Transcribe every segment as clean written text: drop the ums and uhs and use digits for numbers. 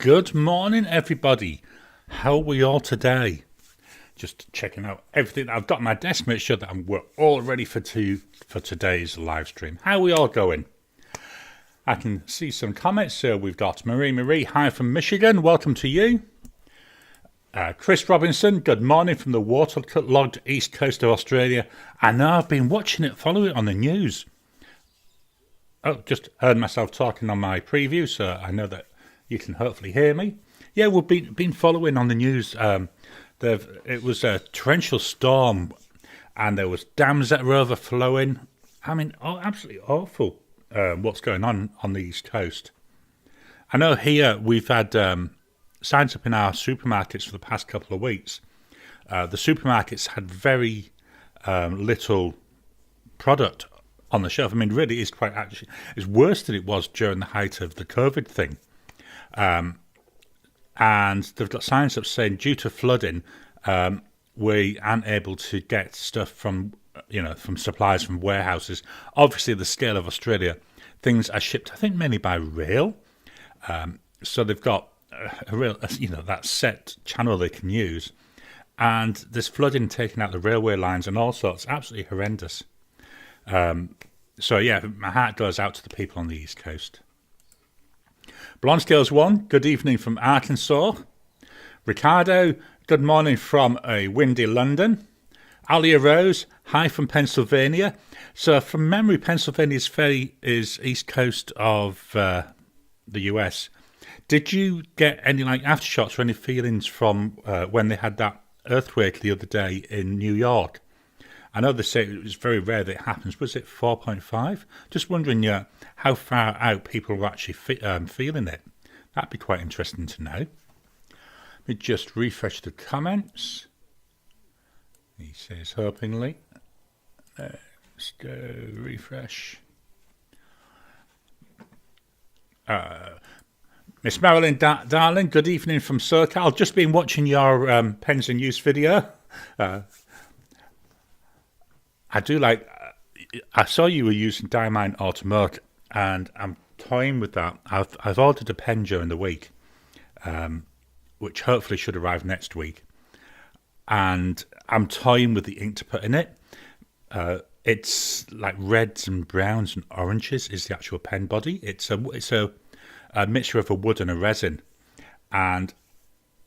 Good morning, everybody. How are we all today? Just checking out everything I've got on my desk, make sure that we're all ready for today's live stream. How are we all going? I can see some comments. So we've got Marie, hi from Michigan. Welcome to you. Chris Robinson, good morning from the waterlogged east coast of Australia. I know I've been watching it, following it on the news. Oh, just heard myself talking on my preview, so I know that you can hopefully hear me. Yeah, we've been following on the news. It was a torrential storm, and there was dams that were overflowing. I mean, absolutely awful. What's going on the east coast? I know here we've had signs up in our supermarkets for the past couple of weeks. The supermarkets had very little product on the shelf. I mean, really, it's worse than it was during the height of the COVID thing. And they've got signs up saying due to flooding, we aren't able to get stuff from supplies from warehouses. Obviously, the scale of Australia, things are shipped, I think, mainly by rail. So they've got a real, that set channel they can use. And there's flooding taking out the railway lines and all sorts. Absolutely horrendous. So, yeah, my heart goes out to the people on the East Coast. Blonde Scales 1, good evening from Arkansas. Ricardo, good morning from a windy London. Alia Rose, hi from Pennsylvania. So from memory, Pennsylvania is east coast of the US. Did you get any aftershocks or any feelings from when they had that earthquake the other day in New York? I know they say it was very rare that it happens. Was it 4.5? Just wondering how far out people were actually feeling it. That'd be quite interesting to know. Let me just refresh the comments. He says, hopingly. Let's go refresh. Miss Marilyn Darling, good evening from SoCal. Just been watching your pens in use video. I do I saw you were using Diamine Automark, and I'm toying with that. I've ordered a pen during the week, which hopefully should arrive next week. And I'm toying with the ink to put in it. It's like reds and browns and oranges is the actual pen body. It's a mixture of a wood and a resin. And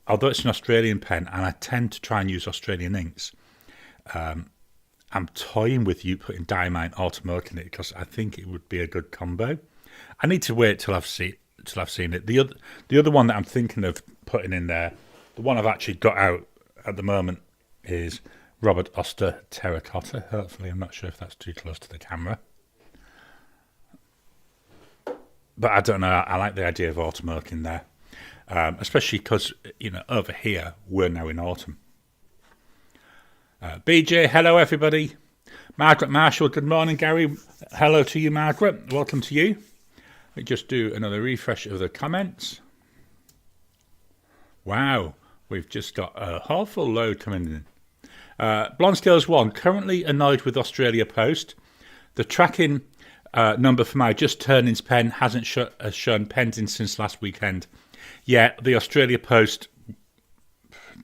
although it's an Australian pen, and I tend to try and use Australian inks, I'm toying with you putting Diamine Automark in it because I think it would be a good combo. I need to wait till I've seen it. The other one that I'm thinking of putting in there, the one I've actually got out at the moment, is Robert Oster Terracotta. Hopefully, I'm not sure if that's too close to the camera. But I don't know. I like the idea of Automark in there, especially because over here we're now in autumn. BJ, hello everybody. Margaret Marshall, good morning. Gary, hello to you, Margaret. Welcome to you. Let me just do another refresh of the comments. Wow, we've just got a awful load coming in. Blonde Scales 1, currently annoyed with Australia Post. The tracking number for my Just Turnings pen hasn't shown pending since last weekend. Yeah, the Australia Post,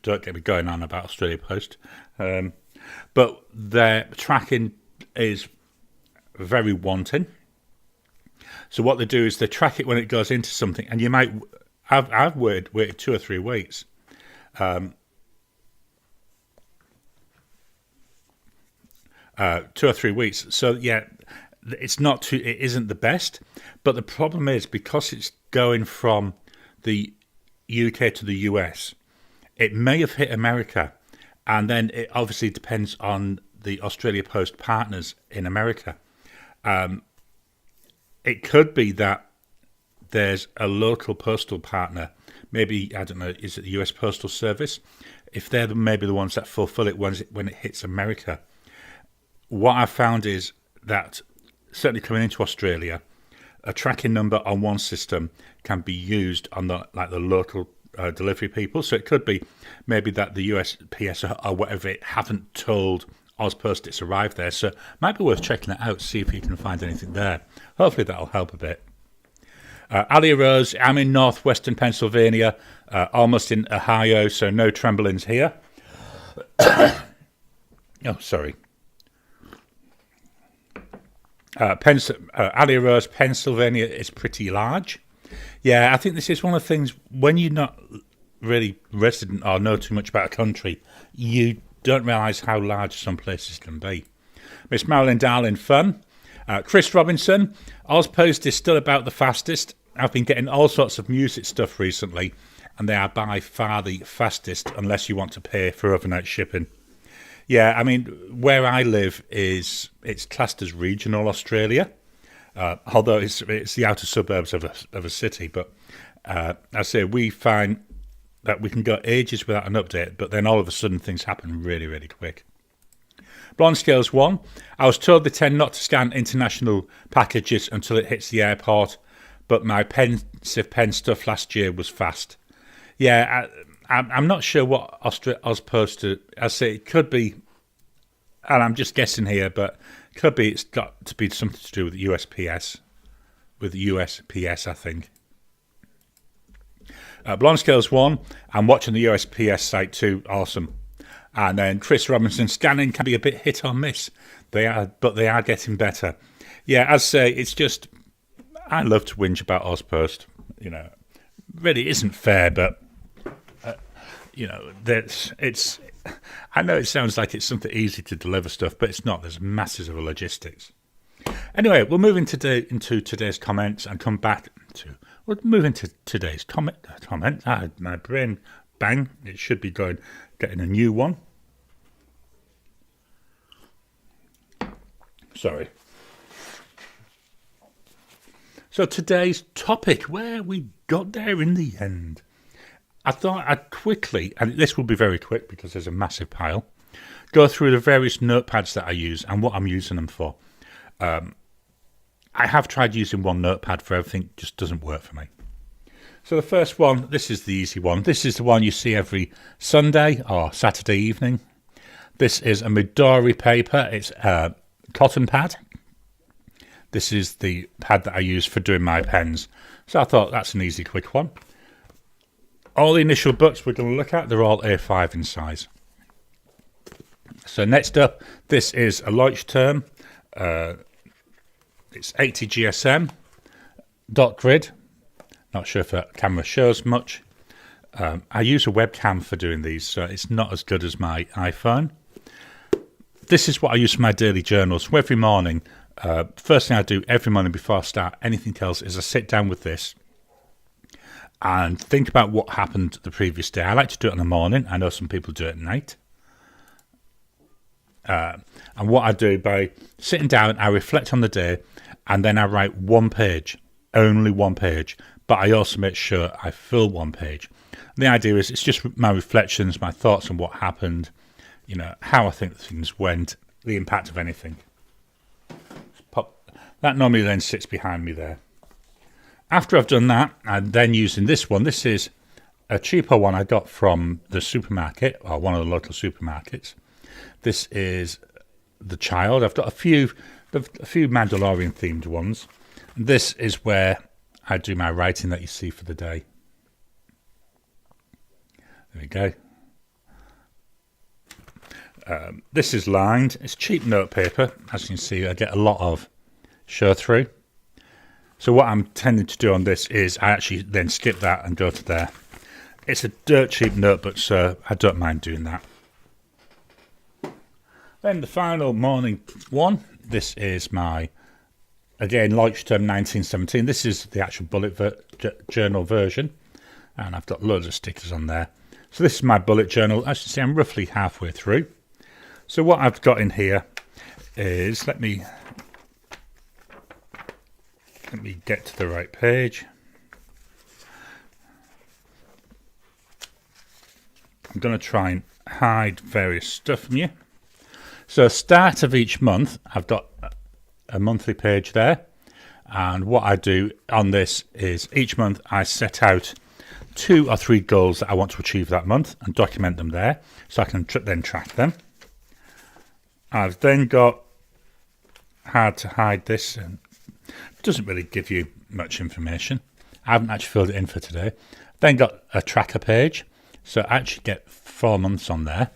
don't get me going on about Australia Post. But their tracking is very wanting. So what they do is they track it when it goes into something, and you might. I've waited 2 or 3 weeks. 2 or 3 weeks. So yeah, it isn't the best. But the problem is because it's going from the UK to the US, it may have hit America. And then it obviously depends on the Australia Post partners in America. It could be that there's a local postal partner. Maybe, I don't know, is it the US Postal Service? If they're maybe the ones that fulfill it when it hits America. What I've found is that, certainly coming into Australia, a tracking number on one system can be used on the local delivery people. So it could be maybe that the USPS or whatever it haven't told Ozpost it's arrived there. So it might be worth checking it out, see if you can find anything there. Hopefully that'll help a bit. Ali Rose, I'm in northwestern Pennsylvania, almost in Ohio, so no tremblings here. Oh, sorry. Ali Rose, Pennsylvania is pretty large. Yeah, I think this is one of the things, when you're not really resident or know too much about a country, you don't realise how large some places can be. Miss Marilyn Darling, fun. Chris Robinson, Ozpost is still about the fastest. I've been getting all sorts of music stuff recently, and they are by far the fastest, unless you want to pay for overnight shipping. Yeah, I mean, where I live it's classed as regional Australia, although it's the outer suburbs of a city. But I say we find that we can go ages without an update, but then all of a sudden things happen really, really quick. Blonde Scales 1. I was told they tend not to scan international packages until it hits the airport, but my pensive pen stuff last year was fast. Yeah, I'm not sure what Ozpost. I say it could be, and I'm just guessing here, but it could be it's got to be something to do with the USPS. With the USPS, I think. Blonde Scales 1. I'm watching the USPS site too. Awesome. And then Chris Robinson, scanning can be a bit hit or miss. But they are getting better. Yeah, as I say, it's just, I love to whinge about Ozpost. You know, really isn't fair, but you know, it's. I know it sounds like it's something easy to deliver stuff, but it's not. There's masses of logistics. Anyway, we'll move into today's comments and come back to. We'll move into today's comment. My brain, bang! It should be getting a new one. Sorry. So today's topic, where we got there in the end. I thought I'd quickly, and this will be very quick because there's a massive pile, go through the various notepads that I use and what I'm using them for. I have tried using one notepad for everything, it just doesn't work for me. So the first one, this is the easy one. This is the one you see every Sunday or Saturday evening. This is a Midori paper. It's a cotton pad. This is the pad that I use for doing my pens. So I thought that's an easy, quick one. All the initial books we're going to look at, they're all A5 in size. So next up, this is a Leuchtturm. It's 80 GSM, dot grid. Not sure if that camera shows much. I use a webcam for doing these, so it's not as good as my iPhone. This is what I use for my daily journals. So every morning, first thing I do every morning before I start anything else is I sit down with this and think about what happened the previous day. I like to do it in the morning. I know some people do it at night. And what I do by sitting down, I reflect on the day, and then I write one page, only one page. But I also make sure I fill one page. The idea is it's just my reflections, my thoughts on what happened, you know, how I think things went, the impact of anything. That normally then sits behind me there. After I've done that, I'm then using this one. This is a cheaper one I got from the supermarket, or one of the local supermarkets. This is the Child. I've got a few Mandalorian themed ones. And this is where I do my writing that you see for the day. There we go. This is lined. It's cheap note paper. As you can see, I get a lot of show through. So what I'm tending to do on this is I actually then skip that and go to there. It's a dirt cheap notebook, so I don't mind doing that. Then the final morning one. This is my, again, Leuchtturm 1917. This is the actual bullet journal version. And I've got loads of stickers on there. So this is my bullet journal. As you see, I'm roughly halfway through. So what I've got in here is, let me get to the right page. I'm going to try and hide various stuff from you. So start of each month, I've got a monthly page there. And what I do on this is each month I set out 2 or 3 goals that I want to achieve that month and document them there so I can then track them. I've then got hard to hide this, and it doesn't really give you much information. I haven't actually filled it in for today. Then got a tracker page, so I actually get 4 months on there.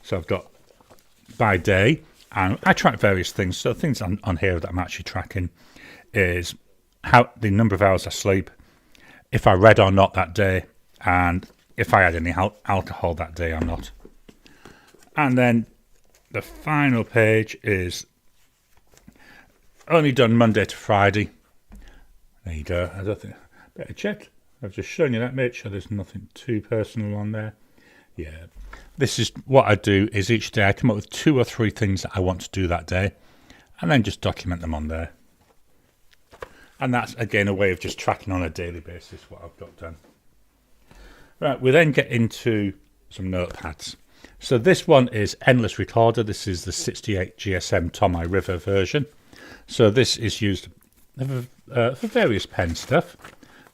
So I've got by day, and I track various things. So things on here that I'm actually tracking is how the number of hours I sleep, if I read or not that day, and if I had any alcohol that day or not. And then the final page is only done Monday to Friday. There you go. I don't think better check. I've just shown you that. Make sure there's nothing too personal on there. Yeah. This is what I do is each day I come up with 2 or 3 things that I want to do that day and then just document them on there. And that's again a way of just tracking on a daily basis what I've got done. Right, we then get into some notepads. So this one is Endless Recorder. This is the 68 GSM Tommy River version. So this is used for various pen stuff.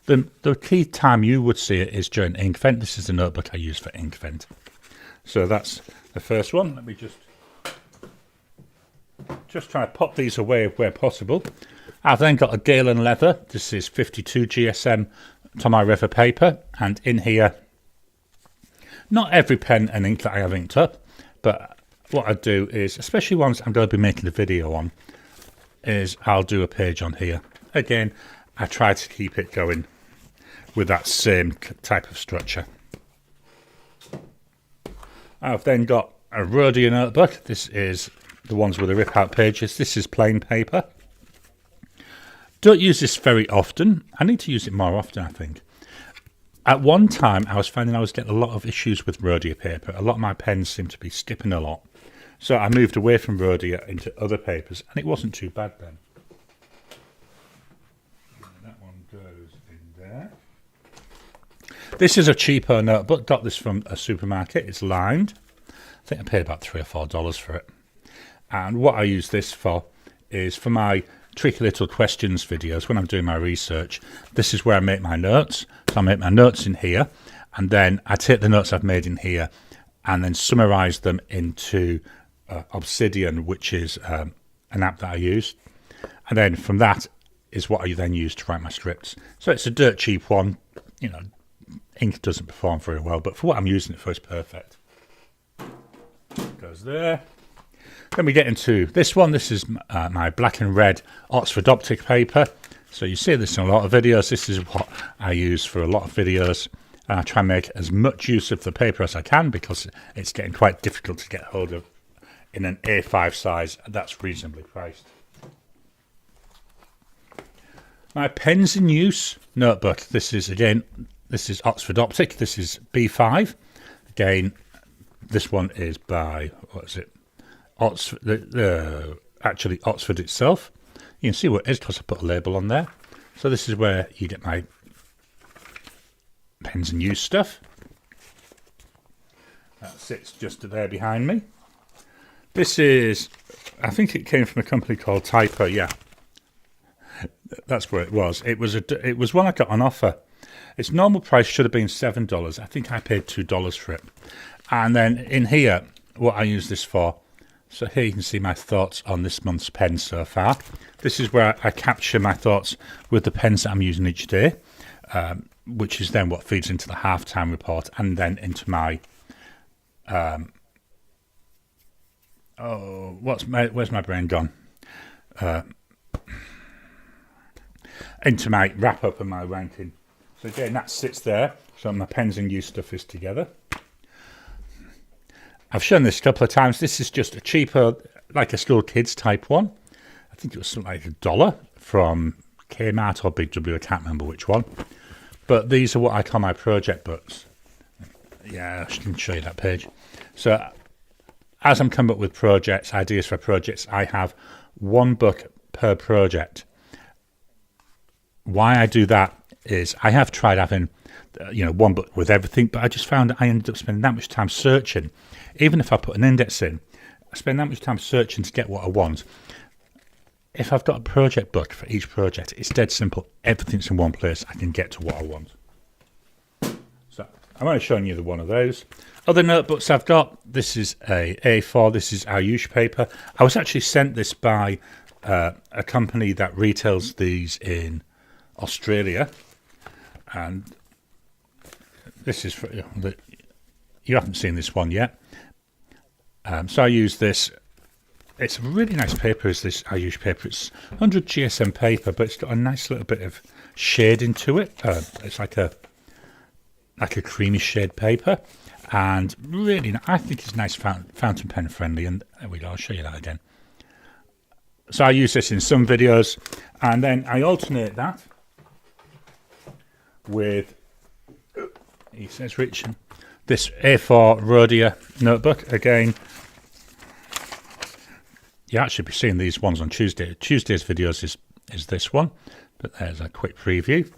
The key time you would see it is during Inkvent. This is the notebook I use for Inkvent. So that's the first one. Let me just try to pop these away where possible. I've then got a Galen leather. This is 52 GSM Tommy River paper, and in here, not every pen and ink that I have inked up, but what I do is, especially ones I'm going to be making a video on, is I'll do a page on here. Again, I try to keep it going with that same type of structure. I've then got a Rhodia notebook. This is the ones with the rip out pages. This is plain paper. Don't use this very often. I need to use it more often, I think. At one time, I was finding I was getting a lot of issues with Rhodia paper. A lot of my pens seemed to be skipping a lot. So I moved away from Rhodia into other papers, and it wasn't too bad then. That one goes in there. This is a cheaper notebook. Got this from a supermarket. It's lined. I think I paid about $3 or $4 for it. And what I use this for is for my tricky little questions videos when I'm doing my research. This is where I make my notes. So I make my notes in here, and then I take the notes I've made in here and then summarize them into Obsidian, which is an app that I use. And then from that is what I then use to write my scripts. So it's a dirt cheap one. You know, ink doesn't perform very well, but for what I'm using it for, it's perfect. Goes there. Then we get into this one. This is my black and red Oxford Optic paper. So you see this in a lot of videos. This is what I use for a lot of videos. And I try and make as much use of the paper as I can because it's getting quite difficult to get hold of in an A5 size that's reasonably priced. My pens in use notebook. This is Oxford Optic. This is B5. Again, this one is by, what is it? Oxford, actually Oxford itself. You can see what it is because I put a label on there. So this is where you get my pens and use stuff. That sits just there behind me. This is, I think it came from a company called Typo. Yeah, that's where it was. It was one I got on offer. Its normal price should have been $7. I think I paid $2 for it. And then in here, what I use this for. So here you can see my thoughts on this month's pen so far. This is where I capture my thoughts with the pens that I'm using each day, which is then what feeds into the halftime report and then into my where's my brain gone? Into my wrap up and my ranking. So again, that sits there. So my pens and use stuff is together. I've shown this a couple of times. This is just a cheaper, like a school kids type one. I think it was something like $1 from Kmart or Big W. I can't remember which one. But these are what I call my project books. Yeah, I can show you that page. So as I'm coming up with projects, ideas for projects, I have one book per project. Why I do that is I have tried having one book with everything, but I just found that I ended up spending that much time searching. Even if I put an index in, I spend that much time searching to get what I want. If I've got a project book for each project, it's dead simple. Everything's in one place. I can get to what I want. So I'm only showing you the one of those. Other notebooks I've got, this is a A4. This is Ayush paper. I was actually sent this by a company that retails these in Australia. And this is for you haven't seen this one yet. So I use this. It's a really nice paper. Is this Irish paper? It's 100 GSM paper, but it's got a nice little bit of shading to it. It's like a creamy shade paper, and really, I think it's nice fountain pen friendly. And there we go. I'll show you that again. So I use this in some videos, and then I alternate that with, he says, Rich, this A4 Rhodia notebook. Again, you actually be seeing these ones on Tuesday. Tuesday's videos is this one, but there's a quick preview.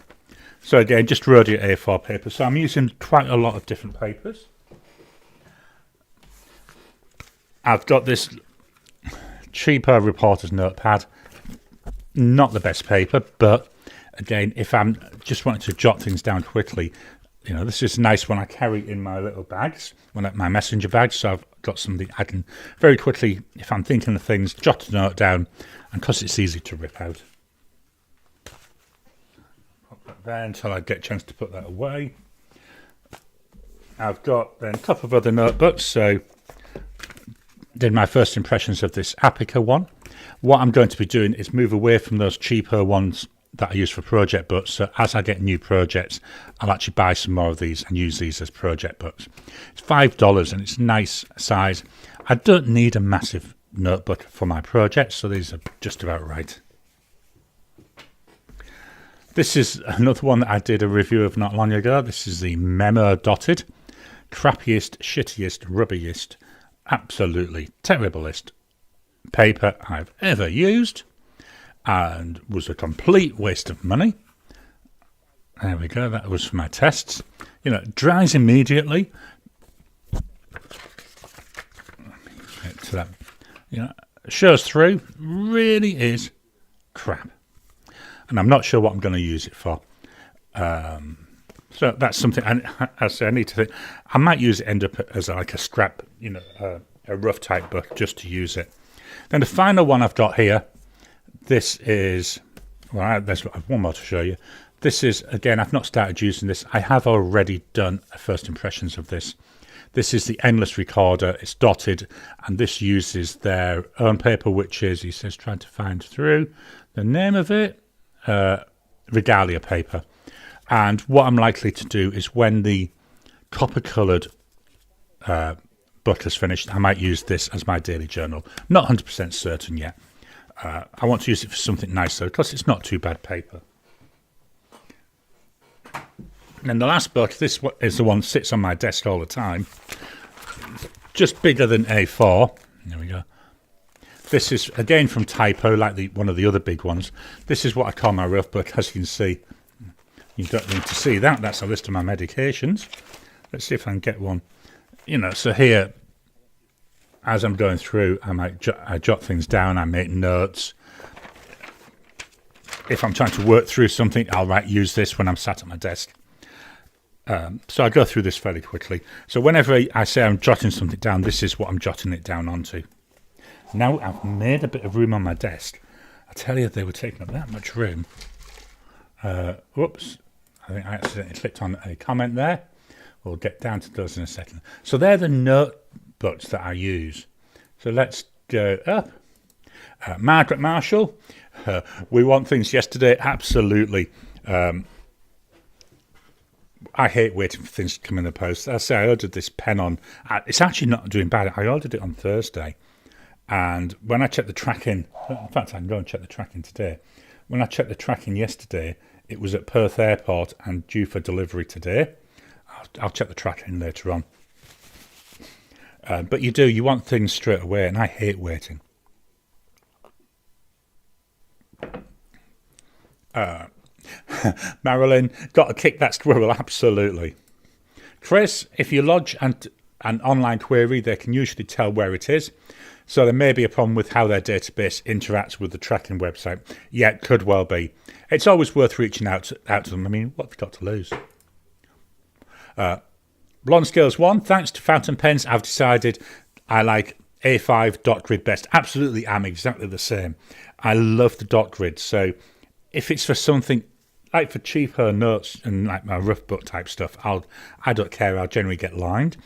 So again, just Rhodia A4 paper. So I'm using quite a lot of different papers. I've got this cheaper Reporter's Notepad. Not the best paper, but again, if I'm just wanting to jot things down quickly, you know, this is nice when I carry in my little bags, my messenger bags. So I've got something I can very quickly, if I'm thinking of things, jot a note down, and because it's easy to rip out. Pop that there until I get a chance to put that away. I've got then a couple of other notebooks. So did my first impressions of this Apica one. What I'm going to be doing is move away from those cheaper ones that I use for project books. So as I get new projects, I'll actually buy some more of these and use these as project books. It's $5 and it's nice size. I don't need a massive notebook for my projects, so these are just about right. This is another one that I did a review of not long ago. This is the Memo Dotted. Crappiest, shittiest, rubbiest, absolutely terriblest paper I've ever used, and was a complete waste of money. There we go, that was for my tests. You know, it dries immediately. Get to that. You know, shows through, really is crap. And I'm not sure what I'm going to use it for. So that's something I need to think. I might end up as like a scrap, you know, a rough type book just to use it. Then the final one I've got here, this is, well, there's one more to show you. This is, again, I've not started using this. I have already done first impressions of this. This is the Endless Recorder. It's dotted, and this uses their own paper, which is, he says, trying to find through the name of it, Regalia paper. And what I'm likely to do is when the copper-coloured book is finished, I might use this as my daily journal. Not 100% certain yet. I want to use it for something nice, though, because it's not too bad paper. And the last book, this is the one that sits on my desk all the time. Just bigger than A4. There we go. This is, again, from Typo, like one of the other big ones. This is what I call my rough book. As you can see, you don't need to see that. That's a list of my medications. Let's see if I can get one. You know, so here, as I'm going through, I jot things down. I make notes. If I'm trying to work through something, I'll use this when I'm sat at my desk. So I go through this fairly quickly. So whenever I say I'm jotting something down, this is what I'm jotting it down onto. Now I've made a bit of room on my desk. I tell you, they were taking up that much room. Whoops. I think I accidentally clicked on a comment there. We'll get down to those in a second. So they're the notebooks that I use. So let's go up. Margaret Marshall. We want things yesterday. Absolutely. I hate waiting for things to come in the post. I say I ordered this pen on. It's actually not doing bad. I ordered it on Thursday. And when I checked the tracking, in fact, I can go and check the tracking today. When I checked the tracking yesterday, it was at Perth Airport and due for delivery today. I'll check the tracking later on. But you want things straight away, and I hate waiting. Marilyn, got to kick that squirrel, absolutely. Chris, if you lodge an online query, they can usually tell where it is. So there may be a problem with how their database interacts with the tracking website. Yeah, it could well be. It's always worth reaching out to them. I mean, what have you got to lose? Blonde Scales 1, thanks to fountain pens, I've decided I like A5 dot grid best. Absolutely, I'm exactly the same. I love the dot grid. So if it's for something like for cheaper notes and like my rough book type stuff, I don't care. I'll generally get lined.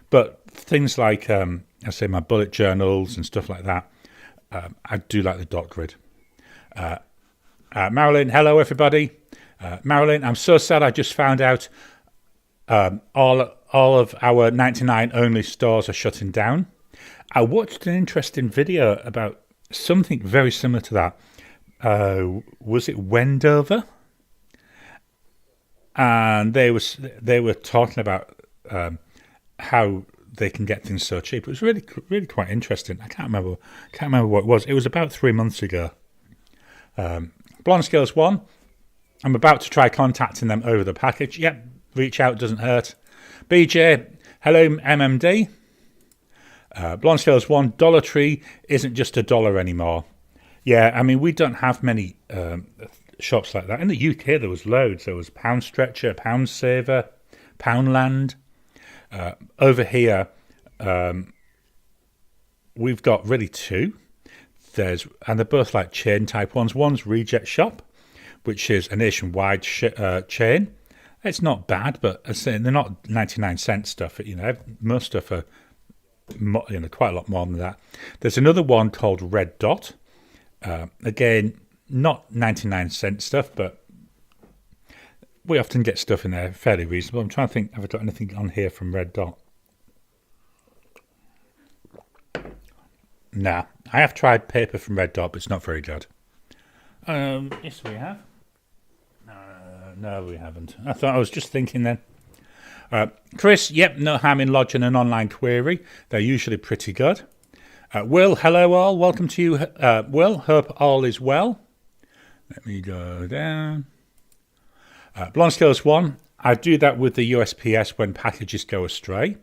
But things like I say my bullet journals and stuff like that, I do like the dot grid. Marilyn, hello everybody. Marilyn, I'm so sad. I just found out all of our 99 only stores are shutting down. I watched an interesting video about something very similar to that. Was it Wendover? And they were talking about how they can get things so cheap. It was really quite interesting. I can't remember what it was. It was about 3 months ago. Blonde Skills 1. I'm about to try contacting them over the package. Yep, reach out, doesn't hurt. BJ, hello MMD. Blonde Skills 1. Dollar Tree isn't just $1 anymore. Yeah, I mean, we don't have many shops like that. In the UK, there was loads. There was Pound Stretcher, Pound Saver, Poundland. Over here, we've got really two. And they're both like chain type ones. One's Reject Shop, which is a nationwide chain. It's not bad, but as I say, they're not 99-cent stuff. Most stuff are quite a lot more than that. There's another one called Red Dot. Again, not 99-cent stuff, but we often get stuff in there fairly reasonable. I'm trying to think, have I got anything on here from Red Dot? Nah, I have tried paper from Red Dot, but it's not very good. Yes, we have. No, we haven't. I was just thinking then. Chris, yep, no harm in lodging an online query. They're usually pretty good. Will, hello all. Welcome to you, Will. Hope all is well. Let me go down. Blonde Skills 1. I do that with the USPS when packages go astray.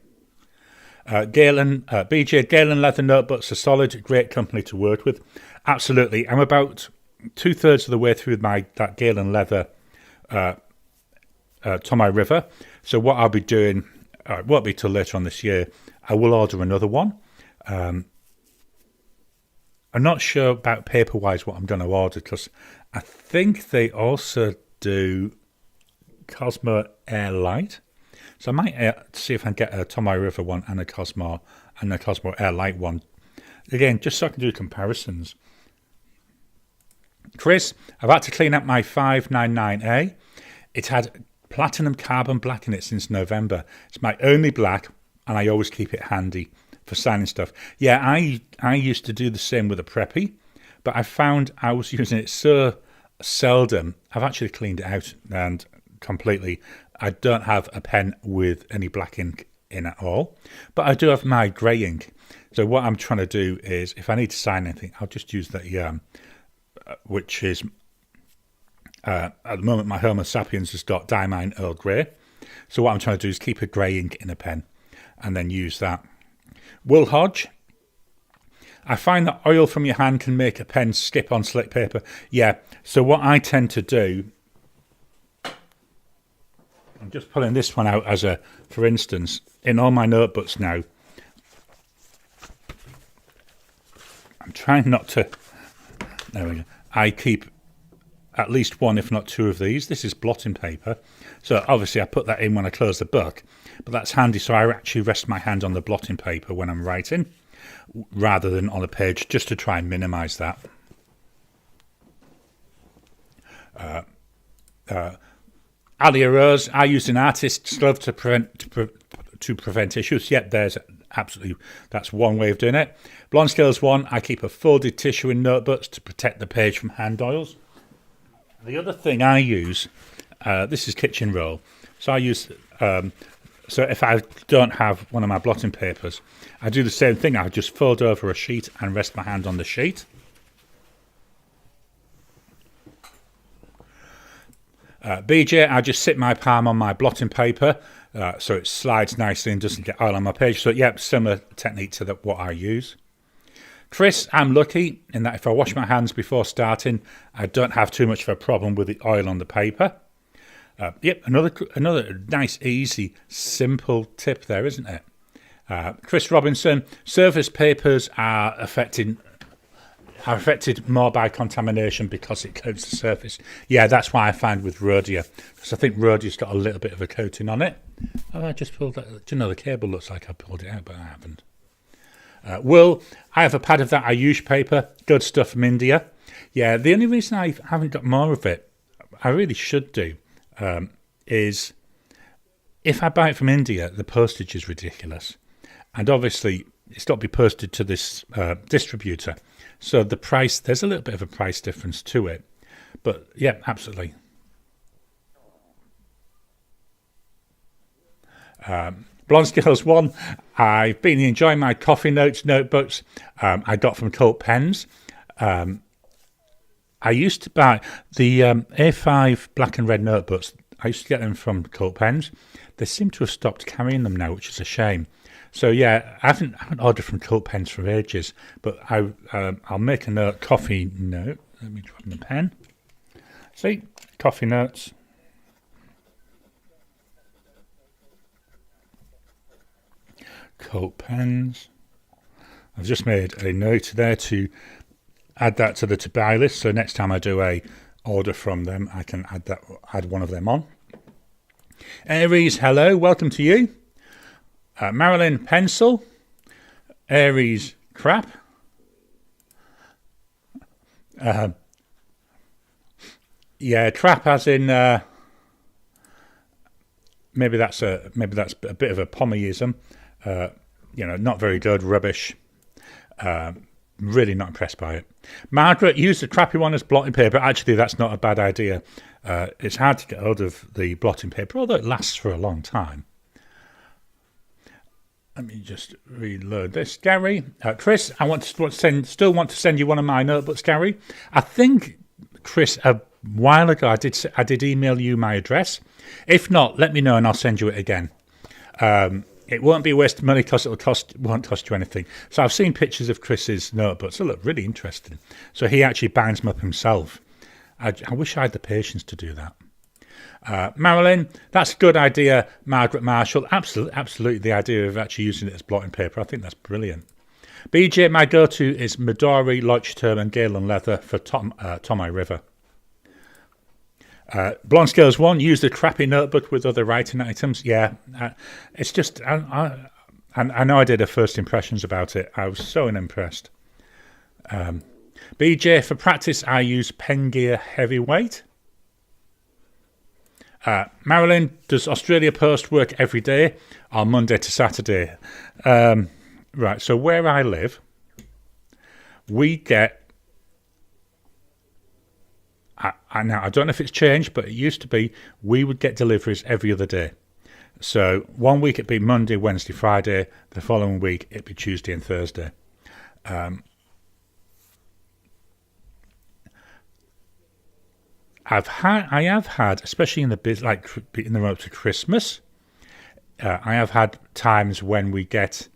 BJ, Galen Leather Notebooks are solid, great company to work with. Absolutely. I'm about 2/3 of the way through that Galen Leather Tomoe River. So what I'll be doing, it won't be till later on this year, I will order another one. I'm not sure about paper-wise what I'm going to order, because I think they also do Cosmo Air Light. So I might see if I can get a Tomoe River one and a Cosmo Air Light one. Again, just so I can do comparisons. Chris, I've had to clean up my 599A. It's had platinum carbon black in it since November. It's my only black, and I always keep it handy for signing stuff. Yeah, I used to do the same with a Preppy, but I found I was using it so seldom. I've actually cleaned it out and completely. I don't have a pen with any black ink in at all, but I do have my grey ink. So what I'm trying to do is, if I need to sign anything, I'll just use that, which is, at the moment, my Homo sapiens has got Diamine Earl Grey. So what I'm trying to do is keep a grey ink in a pen and then use that. Will Hodge, I find that oil from your hand can make a pen skip on slick paper. Yeah, so what I tend to do, I'm just pulling this one out as for instance, in all my notebooks now, I'm trying not to, there we go, I keep at least one, if not two of these. This is blotting paper. So obviously I put that in when I close the book, but that's handy, so I actually rest my hand on the blotting paper when I'm writing, rather than on a page, just to try and minimise that. Alia Rose, I use an artist's glove to prevent issues. Yep, that's one way of doing it. Blonde Skills 1, I keep a folded tissue in notebooks to protect the page from hand oils. The other thing I use, this is kitchen roll. So I use, so if I don't have one of my blotting papers, I do the same thing. I just fold over a sheet and rest my hand on the sheet. BJ, I just sit my palm on my blotting paper so it slides nicely and doesn't get oil on my page. So, yeah, similar technique to what I use. Chris, I'm lucky in that if I wash my hands before starting, I don't have too much of a problem with the oil on the paper. Yep, another nice, easy, simple tip there, isn't it? Chris Robinson, surface papers are affecting are affected more by contamination because it coats the surface. Yeah, that's why I find with rhodia, because I think rhodia's got a little bit of a coating on it. Oh, I just pulled that. Do you know, the cable looks like I pulled it out, but I haven't. Wool, I have a pad of that. I use paper. Good stuff from India. Yeah, the only reason I haven't got more of it, I really should do, is if I buy it from India, the postage is ridiculous. And obviously, it's got to be posted to this distributor. So the price, there's a little bit of a price difference to it. But yeah, absolutely. Blonde Skills 1, I've been enjoying my coffee notes notebooks I got from Colt Pens. I used to buy the A5 black and red notebooks. I used to get them from Colt Pens. They seem to have stopped carrying them now, which is a shame. So yeah, I haven't ordered from Colt Pens for ages, but I'll make a note, coffee note. Let me drop in the pen. See, coffee notes. Colt Pens. I've just made a note there to add that to the to buy list. So next time I do a order from them, I can add one of them on. Aries, hello, welcome to you. Marilyn, pencil. Aries, crap. Yeah, crap as in maybe that's a bit of a Pommyism. Not very good, rubbish. Really not impressed by it. Margaret, use the crappy one as blotting paper. Actually, that's not a bad idea. It's hard to get hold of the blotting paper, although it lasts for a long time. Let me just reload this. Garry, Chris, I still want to send you one of my notebooks, Garry. I think, Chris, a while ago I did email you my address. If not, let me know and I'll send you it again. It won't be a waste of money because it won't cost you anything. So I've seen pictures of Chris's notebooks. They look really interesting. So he actually binds them up himself. I wish I had the patience to do that. Marilyn, that's a good idea, Margaret Marshall. Absolutely the idea of actually using it as blotting paper. I think that's brilliant. BJ, my go-to is Midori, Leuchtturm and Galen Leather for Tomoe River. Blonde Scales 1, use the crappy notebook with other writing items. Yeah, it's just, I know I did a first impressions about it. I was so unimpressed. BJ, for practice, I use Pen Gear Heavyweight. Marilyn, does Australia Post work every day or Monday to Saturday? Right, so where I live, we get, now I don't know if it's changed, but it used to be we would get deliveries every other day. So 1 week it'd be Monday, Wednesday, Friday. The following week it'd be Tuesday and Thursday. I have had, especially in the run up to Christmas, I have had times when we get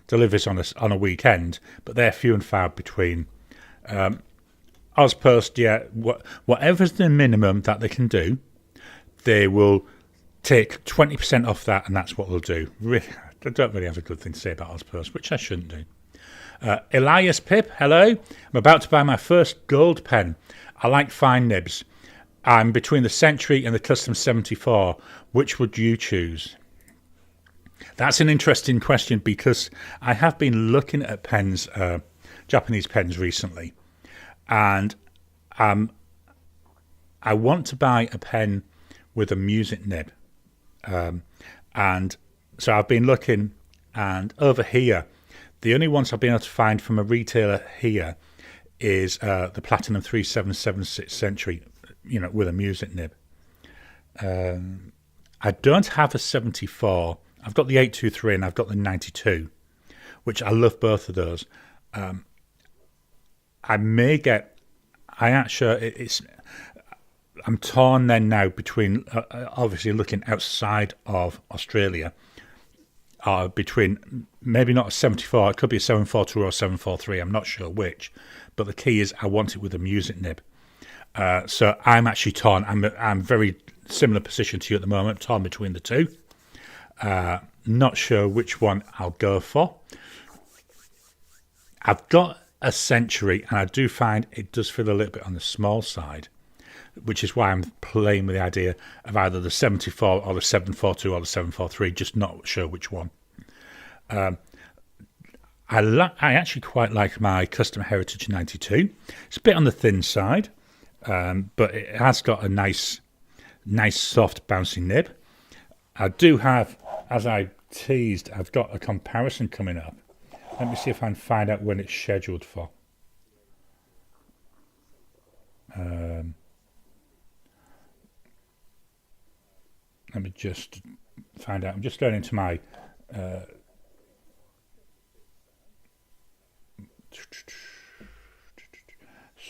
deliveries on a weekend, but they're few and far between. Ozpost, yeah, whatever's the minimum that they can do, they will take 20% off that, and that's what they'll do. Really, I don't really have a good thing to say about Ozpost, which I shouldn't do. Elias Pip, hello. I'm about to buy my first gold pen. I like fine nibs. I'm between the Century and the Custom 74. Which would you choose? That's an interesting question because I have been looking at pens, Japanese pens recently, and I want to buy a pen with a music nib. And so I've been looking, and over here, the only ones I've been able to find from a retailer here is the Platinum 3776 Century, with a music nib. I don't have a 74. I've got the 823 and I've got the 92, which I love both of those. I'm torn then now between obviously looking outside of Australia, between maybe not a 74, it could be a 742 or 743, I'm not sure which, but the key is I want it with a music nib. So I'm actually torn. I'm very similar position to you at the moment, torn between the two. Not sure which one I'll go for. I've got a century, and I do find it does feel a little bit on the small side, which is why I'm playing with the idea of either the 74 or the 742 or the 743, just not sure which one. I actually quite like my Custom Heritage 92. It's a bit on the thin side, but it has got a nice soft bouncy nib. I do have, as I teased, I've got a comparison coming up. Let me see if I can find out when it's scheduled for. Let me just find out. I'm just going into my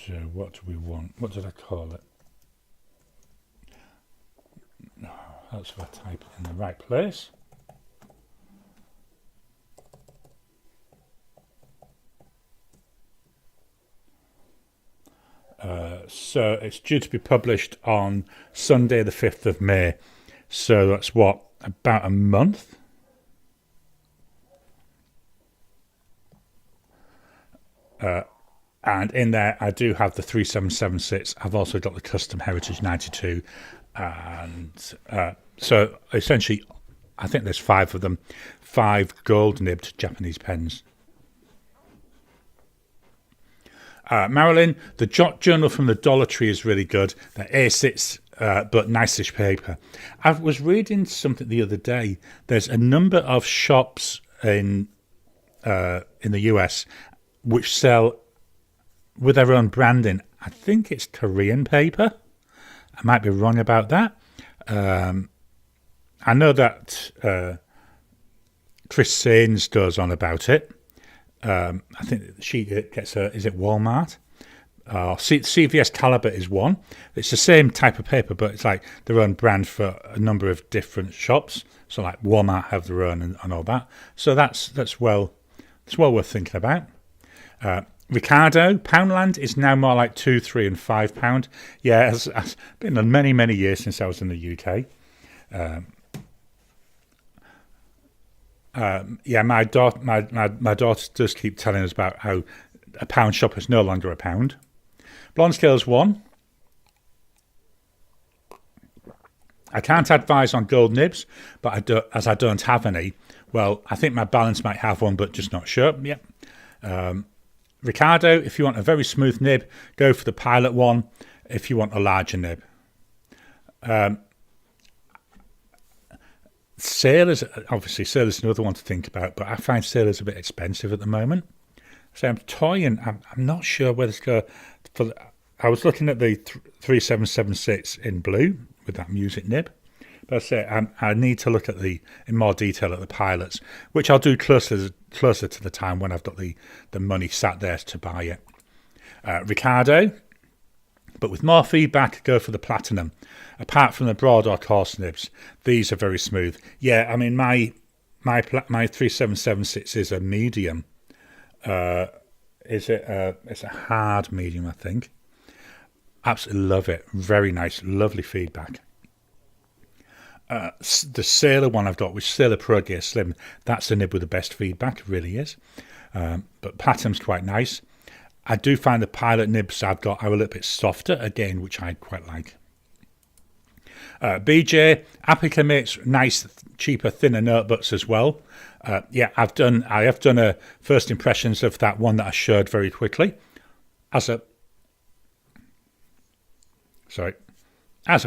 so what do we want? What did I call it? No, that's if I type it in the right place. So it's due to be published on Sunday the 5th of May. So that's what, about a month? And in there I do have the 3776. I've also got the Custom Heritage 92. And so essentially I think there's 5 of them. 5 gold nibbed Japanese pens. Marilyn, the Jot Journal from the Dollar Tree is really good. The A6, but nice-ish paper. I was reading something the other day. There's a number of shops in the US which sell with their own branding. I think it's Korean paper. I might be wrong about that. I know that Chris Sains does on about it. I think she gets is it Walmart? CVS Caliber is one. It's the same type of paper, but it's like their own brand for a number of different shops. So like Walmart have their own and all that. So that's well worth thinking about. Ricardo Poundland is now more like £2, £3, and £5. Yeah, it's been many years since I was in the UK. Yeah, my daughter does keep telling us about how a pound shop is no longer a pound. Blonde Scales 1. I can't advise on gold nibs, but as I don't have any. Well, I think my balance might have one, but just not sure. Yep. Ricardo, if you want a very smooth nib, go for the Pilot one. If you want a larger nib. Sailors, obviously, Sailor's another one to think about, but I find Sailor's a bit expensive at the moment. So I'm toying. I'm not sure whether to go for. I was looking at the 3776 in blue with that music nib, but I say I need to look at in more detail at the Pilots, which I'll do closer to the time when I've got the money sat there to buy it. Ricardo, but with more feedback, go for the Platinum. Apart from the broad or coarse nibs, these are very smooth. Yeah, I mean my 3776 is a medium. It's a hard medium, I think. Absolutely love it. Very nice, lovely feedback. The Sailor one I've got, which Sailor Pro Gear Slim, that's the nib with the best feedback. It really is. But Platinum's quite nice. I do find the Pilot nibs I've got are a little bit softer again, which I quite like. BJ Apica makes nice, cheaper, thinner notebooks as well. Yeah, I have done a first impressions of that one that I showed very quickly. As a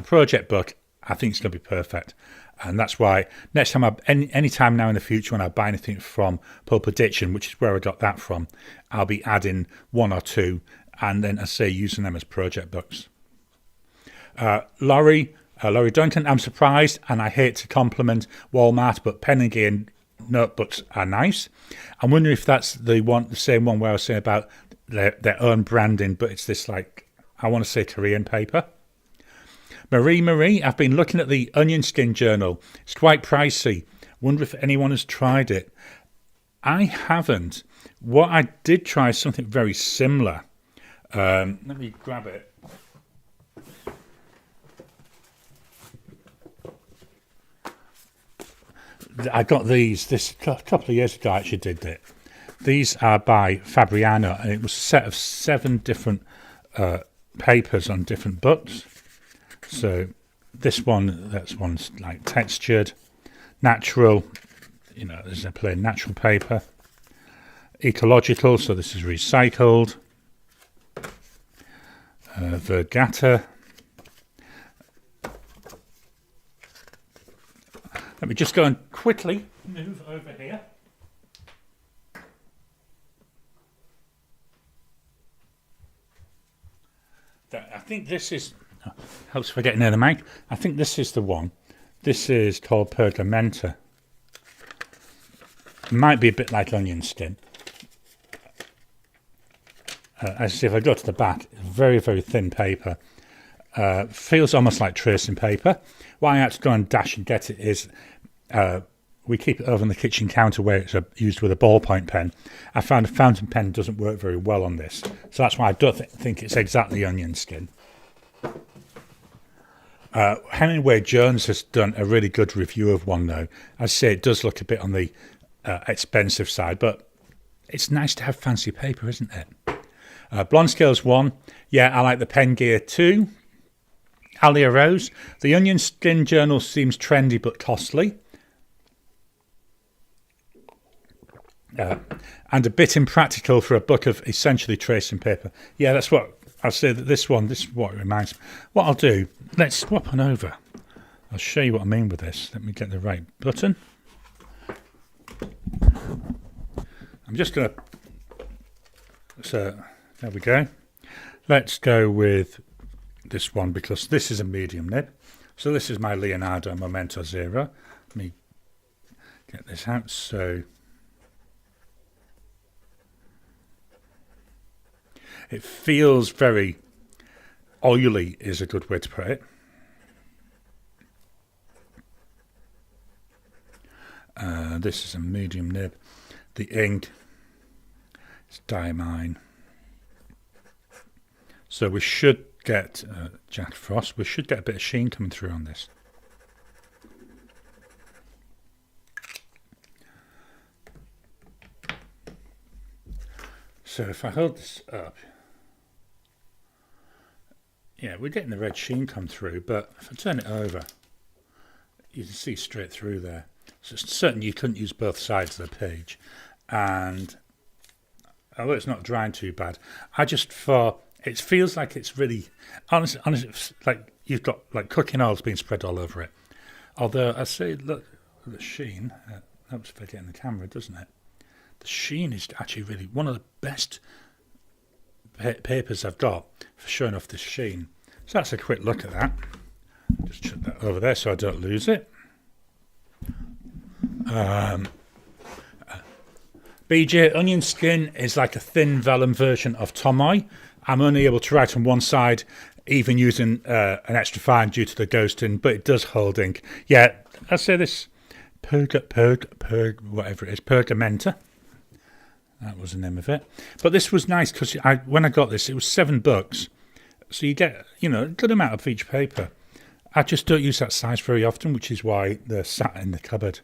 project book, I think it's going to be perfect, and that's why next time any time now in the future when I buy anything from Pulp Addiction, which is where I got that from, I'll be adding 1 or 2, and then I say using them as project books. Laurie Duncan, I'm surprised, and I hate to compliment Walmart, but Pen & Gear notebooks are nice. I'm wondering if that's the same one where I was saying about their own branding, but it's this, like, I want to say Korean paper. Marie, I've been looking at the Onion Skin Journal. It's quite pricey. Wonder if anyone has tried it. I haven't. What I did try is something very similar. Let me grab it. I got this a couple of years ago. I actually did it. These are by Fabriano, and it was a set of 7 different papers on different books. So this one's like textured, natural, there's a plain natural paper, ecological, so this is recycled, Vergata. Let me just go and quickly move over here. I think this is, helps if I get near the mic. I think this is the one. This is called Pergamenta. Might be a bit like onion skin. As I say, if I go to the back, very, very thin paper. Feels almost like tracing paper. Why I had to go and dash and get it is we keep it over on the kitchen counter where it's used with a ballpoint pen. I found a fountain pen doesn't work very well on this, so that's why I don't think it's exactly onion skin. Hemingway Jones has done a really good review of one though. I say it does look a bit on the expensive side, but it's nice to have fancy paper, isn't it? Blonde Scales 1, yeah, I like the pen gear 2. Alia Rose, the onion skin journal seems trendy but costly. And a bit impractical for a book of essentially tracing paper. Yeah, that's what I'll say. That this is what it reminds me. What I'll do, let's swap on over. I'll show you what I mean with this. Let me get the right button. I'm just going to, so there we go. Let's go with this one because this is a medium nib. So this is my Leonardo Momento Zero. Let me get this out. So it feels very oily is a good way to put it. This is a medium nib. The ink is diamine. So we should get Jack Frost. We should get a bit of sheen coming through on this. So if I hold this up, yeah, we're getting the red sheen come through, but if I turn it over, you can see straight through there. So it's certain you couldn't use both sides of the page. And although it's not drying too bad, I just thought it feels like it's really, honestly, it's like you've got like cooking oil's being spread all over it. Although I say, look at the sheen, helps if I get in the camera, doesn't it? The sheen is actually really one of the best papers I've got for showing off this sheen. So that's a quick look at that. Just chuck that over there so I don't lose it. BJ Onion Skin is like a thin vellum version of Tomoe. I'm only able to write on one side, even using an extra fine due to the ghosting, but it does hold ink. Yeah, I'd say this whatever it is, Pergamenta. That was the name of it. But this was nice because when I got this, it was $7. So you get, a good amount of each paper. I just don't use that size very often, which is why they're sat in the cupboard.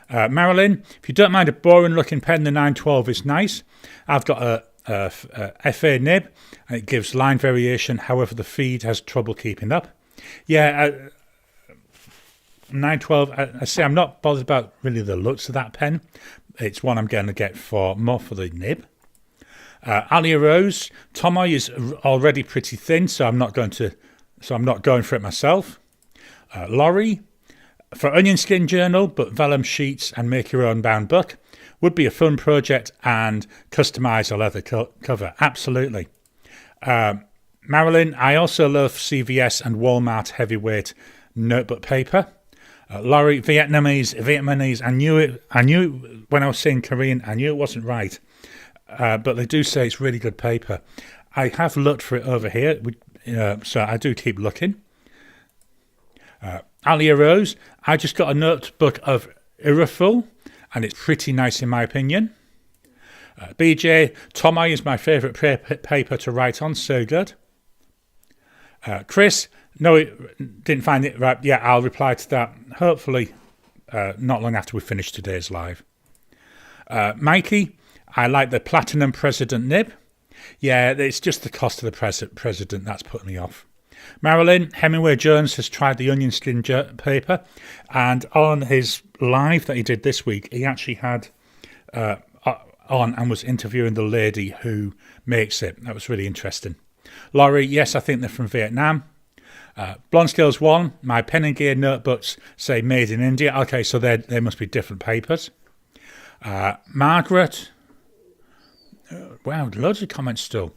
Marilyn, if you don't mind a boring looking pen, the 912 is nice. I've got a FA nib, and it gives line variation. However, the feed has trouble keeping up. Yeah, 912, I say I'm not bothered about really the looks of that pen. It's one I'm going to get more for the nib. Alia Rose, Tomoe is already pretty thin, so I'm not going for it myself. Laurie, for Onion Skin Journal, but vellum sheets and make your own bound book would be a fun project and customise a leather cover. Absolutely. Marilyn, I also love CVS and Walmart heavyweight notebook paper. Laurie, Vietnamese. I knew when I was saying Korean, I knew it wasn't right. But they do say it's really good paper. I have looked for it over here, so I do keep looking. Alia Rose, I just got a notebook of Iraful, and it's pretty nice in my opinion. BJ, Tomoe is my favourite paper to write on, so good. Chris, no, didn't find it right. Yeah, I'll reply to that, hopefully not long after we finish today's live. Mikey, I like the Platinum President nib. Yeah, it's just the cost of the president that's putting me off. Marilyn, Hemingway Jones has tried the onion skin paper, and on his live that he did this week, he actually had on and was interviewing the lady who makes it. That was really interesting. Laurie, yes, I think they're from Vietnam. Blonde Scales 1, my pen and gear notebooks say made in India. Okay, so they must be different papers. Margaret, wow, loads of comments still.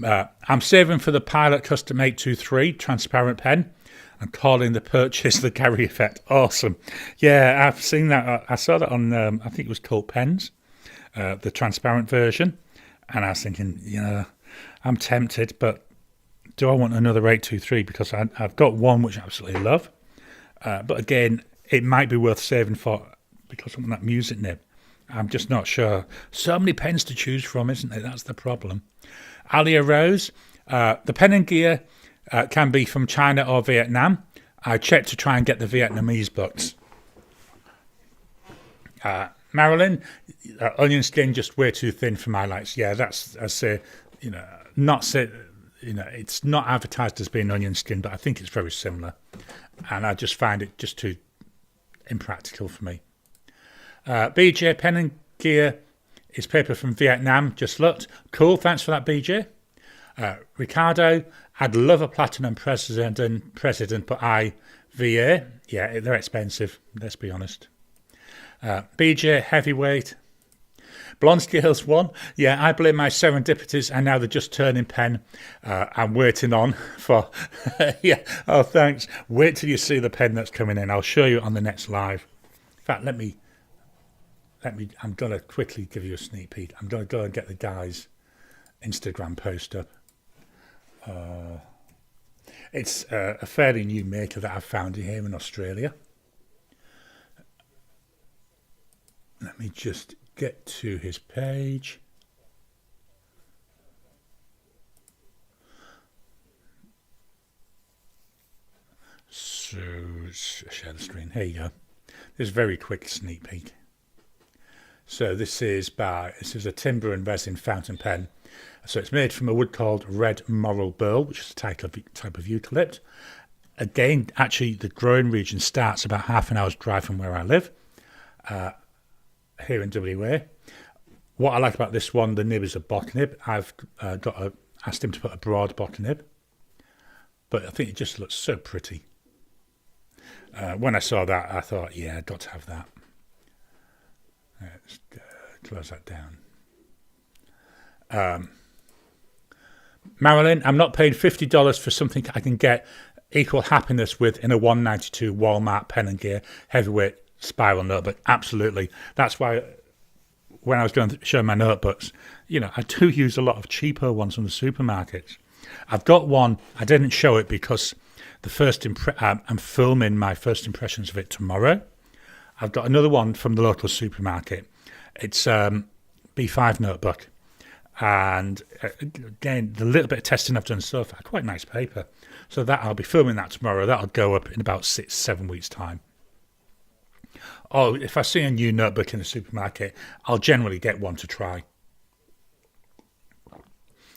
I'm saving for the Pilot Custom 823 transparent pen and calling the purchase the Garry effect. Awesome. Yeah, I've seen that. I saw that on, I think it was called Pens, the transparent version. And I was thinking, I'm tempted, but do I want another 823? Because I've got one which I absolutely love. But again, it might be worth saving for because of that music nib. I'm just not sure. So many pens to choose from, isn't it? That's the problem. Alia Rose, the pen and gear can be from China or Vietnam. I checked to try and get the Vietnamese books. Marilyn, onion skin just way too thin for my likes. Yeah, that's, I say, it's not advertised as being onion skin, but I think it's very similar. And I just find it just too impractical for me. BJ, pen and gear is paper from Vietnam. Just looked. Cool, thanks for that, BJ. Ricardo, I'd love a Platinum President, but VA. Yeah, they're expensive, let's be honest. BJ, heavyweight. Blonde Scales 1. Yeah, I blame my serendipities and now they're just turning pen. I'm waiting on for... yeah, oh, thanks. Wait till you see the pen that's coming in. I'll show you on the next live. In fact, let me... I'm going to quickly give you a sneak peek. I'm going to go and get the guy's Instagram post up. It's a fairly new maker that I've found here in Australia. Let me just get to his page. So, share the screen. Here you go. This is a very quick sneak peek. So this is a timber and resin fountain pen. So it's made from a wood called red morel burl, which is a type of eucalypt. Again, actually, the growing region starts about half an hour's drive from where I live, here in WA. What I like about this one, the nib is a bot nib. I've asked him to put a broad bot nib, but I think it just looks so pretty. When I saw that, I thought, yeah, I've got to have that. Let's close that down. Marilyn, I'm not paying $50 for something I can get equal happiness with in a $192 Walmart pen and gear heavyweight spiral notebook. Absolutely. That's why when I was going to show my notebooks, I do use a lot of cheaper ones from the supermarkets. I've got one. I didn't show it because I'm filming my first impressions of it tomorrow. I've got another one from the local supermarket. It's B5 notebook. And again, the little bit of testing I've done so far, quite nice paper. So that I'll be filming that tomorrow. That'll go up in about 6-7 weeks' time. Oh, if I see a new notebook in the supermarket, I'll generally get one to try.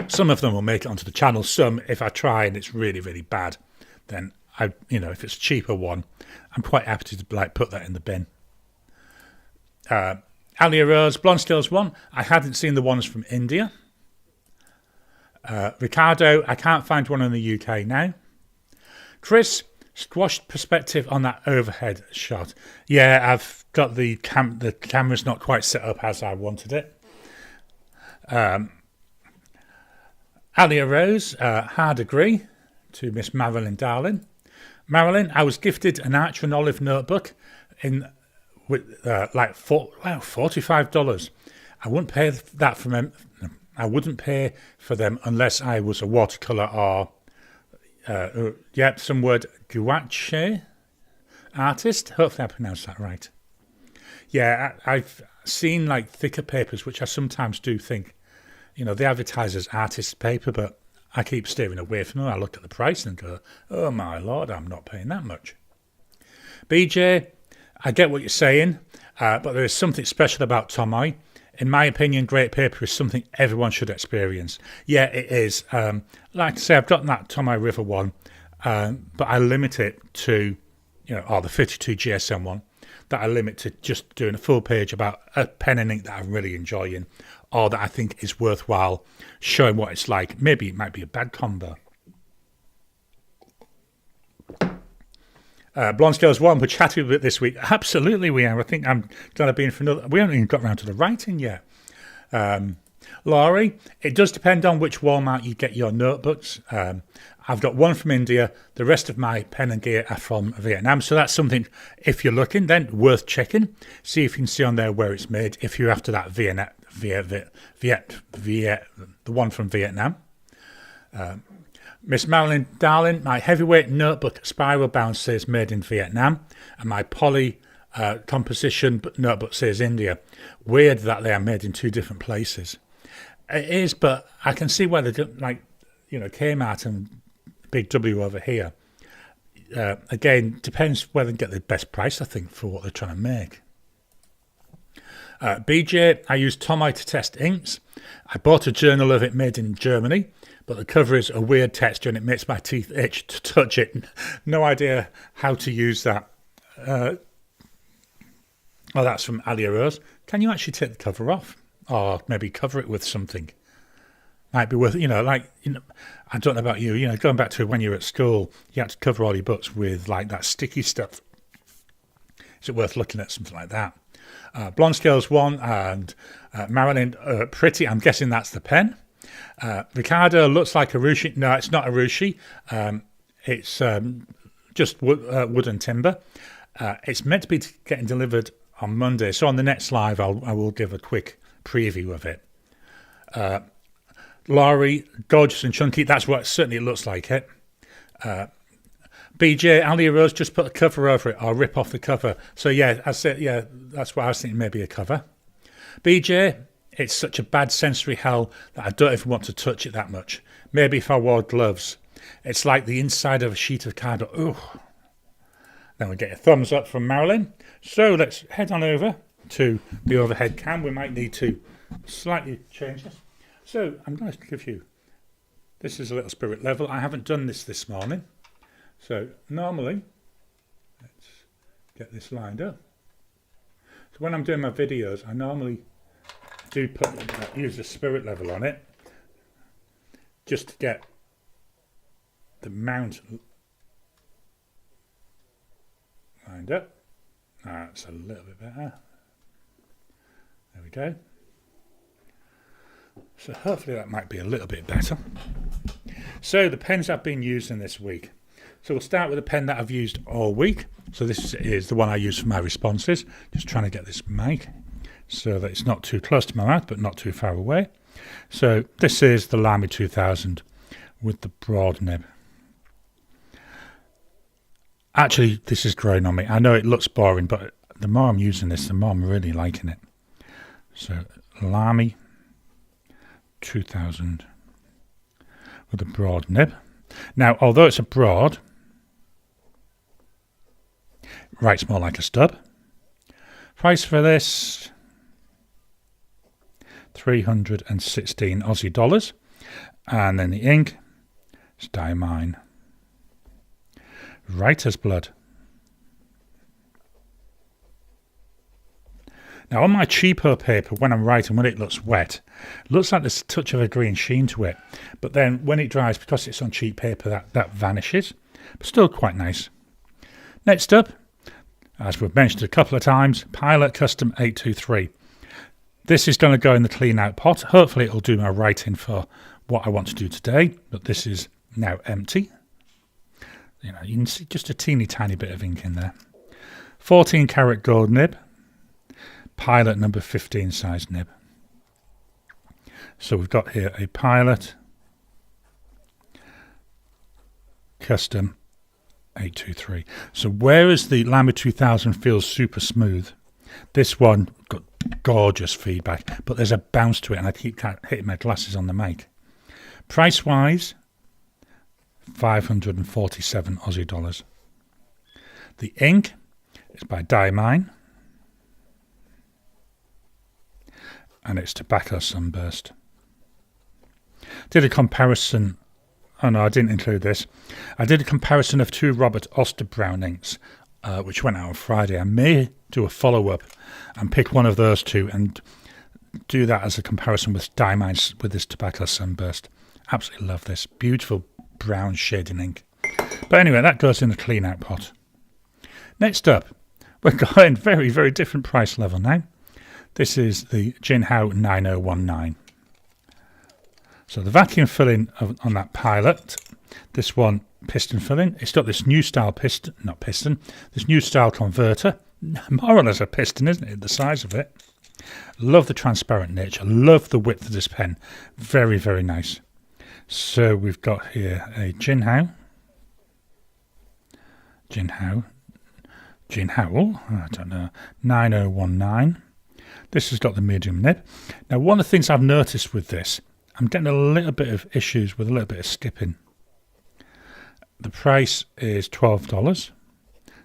Some of them will make it onto the channel. Some, if I try and it's really, really bad, then if it's a cheaper one, I'm quite happy to put that in the bin. Alia Rose, Blonde Scales 1. I hadn't seen the ones from India. Ricardo, I can't find one in the UK now. Chris, squashed perspective on that overhead shot. Yeah, I've got the camera's not quite set up as I wanted it. Alia Rose, hard agree to Miss Marilyn Darling. Marilyn, I was gifted an Archer and Olive notebook with $45. I wouldn't pay that for them. I wouldn't pay for them unless I was a watercolor or some word gouache artist. Hopefully I pronounced that right. Yeah, I've seen thicker papers, which I sometimes do think, they advertise as artist paper, but I keep steering away from them. I look at the price and go, oh my lord, I'm not paying that much. BJ, I get what you're saying, but there is something special about Tomoe. In my opinion, great paper is something everyone should experience. Yeah, it is. Like I say, I've got that Tomoe River one, but I limit it to, the 52 GSM one, that I limit to just doing a full page about a pen and ink that I'm really enjoying, or that I think is worthwhile showing what it's like. Maybe it might be a bad combo. Blonde Scales 1, we're chatting a bit this week. Absolutely we are. I think I'm going to be in for another. We haven't even got around to the writing yet. Laurie, it does depend on which Walmart you get your notebooks. I've got one from India. The rest of my pen and gear are from Vietnam. So that's something, if you're looking, then worth checking. See if you can see on there where it's made, if you're after that the one from Vietnam. Miss Marilyn Darling, my heavyweight notebook spiral bound says made in Vietnam, and my poly composition notebook says India. Weird that they are made in two different places. It is, but I can see why they do, Kmart and Big W over here. Again, depends where they get the best price, I think, for what they're trying to make. BJ, I use Tomoe to test inks. I bought a journal of it made in Germany, but the cover is a weird texture and it makes my teeth itch to touch it. No idea how to use that. That's from Alia Rose. Can you actually take the cover off? Or maybe cover it with something? Might be worth, I don't know about you, going back to when you were at school, you had to cover all your books with like that sticky stuff. Is it worth looking at something like that? Blonde Scales 1 and Marilyn Pretty, I'm guessing that's the pen. Ricardo looks like a rushi. No, it's not a rushi. It's just wood and timber. It's meant to be getting delivered on Monday. So on the next live, I will give a quick preview of it. Laurie, gorgeous and chunky. That's what certainly it looks like it. BJ, Alia Rose just put a cover over it or rip off the cover. So yeah, I said, yeah, that's what I was thinking, maybe a cover. BJ, it's such a bad sensory hell that I don't even want to touch it that much. Maybe if I wore gloves. It's like the inside of a sheet of cardboard. Ooh. Then we get a thumbs up from Marilyn. So let's head on over to the overhead cam. We might need to slightly change this. So I'm going to give you, this is a little spirit level. I haven't done this morning. So normally, let's get this lined up. So when I'm doing my videos, I normally do use the spirit level on it just to get the mount lined up. That's a little bit better. There we go. So hopefully that might be a little bit better. So the pens I've been using this week. So we'll start with a pen that I've used all week. So this is the one I use for my responses. Just trying to get this mic so that it's not too close to my mouth, but not too far away. So this is the Lamy 2000 with the broad nib. Actually, this is growing on me. I know it looks boring, but the more I'm using this, the more I'm really liking it. So Lamy 2000 with a broad nib. Now, although it's a broad, it writes more like a stub. Price for this, 316 Aussie dollars. And then the ink is Diamine. Writer's blood. Now on my cheapo paper, when I'm writing, when it looks wet, it looks like there's a touch of a green sheen to it. But then when it dries, because it's on cheap paper, that vanishes. But still quite nice. Next up, as we've mentioned a couple of times, Pilot Custom 823. This is going to go in the clean out pot. Hopefully it'll do my writing for what I want to do today. But this is now empty. You can see just a teeny tiny bit of ink in there. 14 karat gold nib. Pilot number 15 size nib. So we've got here a Pilot Custom 823. So whereas the Lamy 2000 feels super smooth, this one got gorgeous feedback, but there's a bounce to it, and I keep hitting my glasses on the mic. Price wise, 547 Aussie dollars. The ink is by Diamine. and it's Tobacco Sunburst. Did a comparison. Oh no, I didn't include this. I did a comparison of 2 Robert Oster brown inks, which went out on Friday. I may do a follow-up and pick one of those 2 and do that as a comparison with Diamides with this Tobacco Sunburst. Absolutely love this. Beautiful brown shading ink. But anyway, that goes in the clean out pot. Next up, we're going very, very different price level now. This is the Jinhao 9019. So the vacuum filling on that Pilot, this one piston filling. It's got this new style this new style converter. More or less a piston, isn't it? The size of it. Love the transparent nature. Love the width of this pen. Very, very nice. So we've got here a Jinhao, I don't know, 9019. This has got the medium nib. Now, one of the things I've noticed with this, I'm getting a little bit of issues with a little bit of skipping. The price is $12.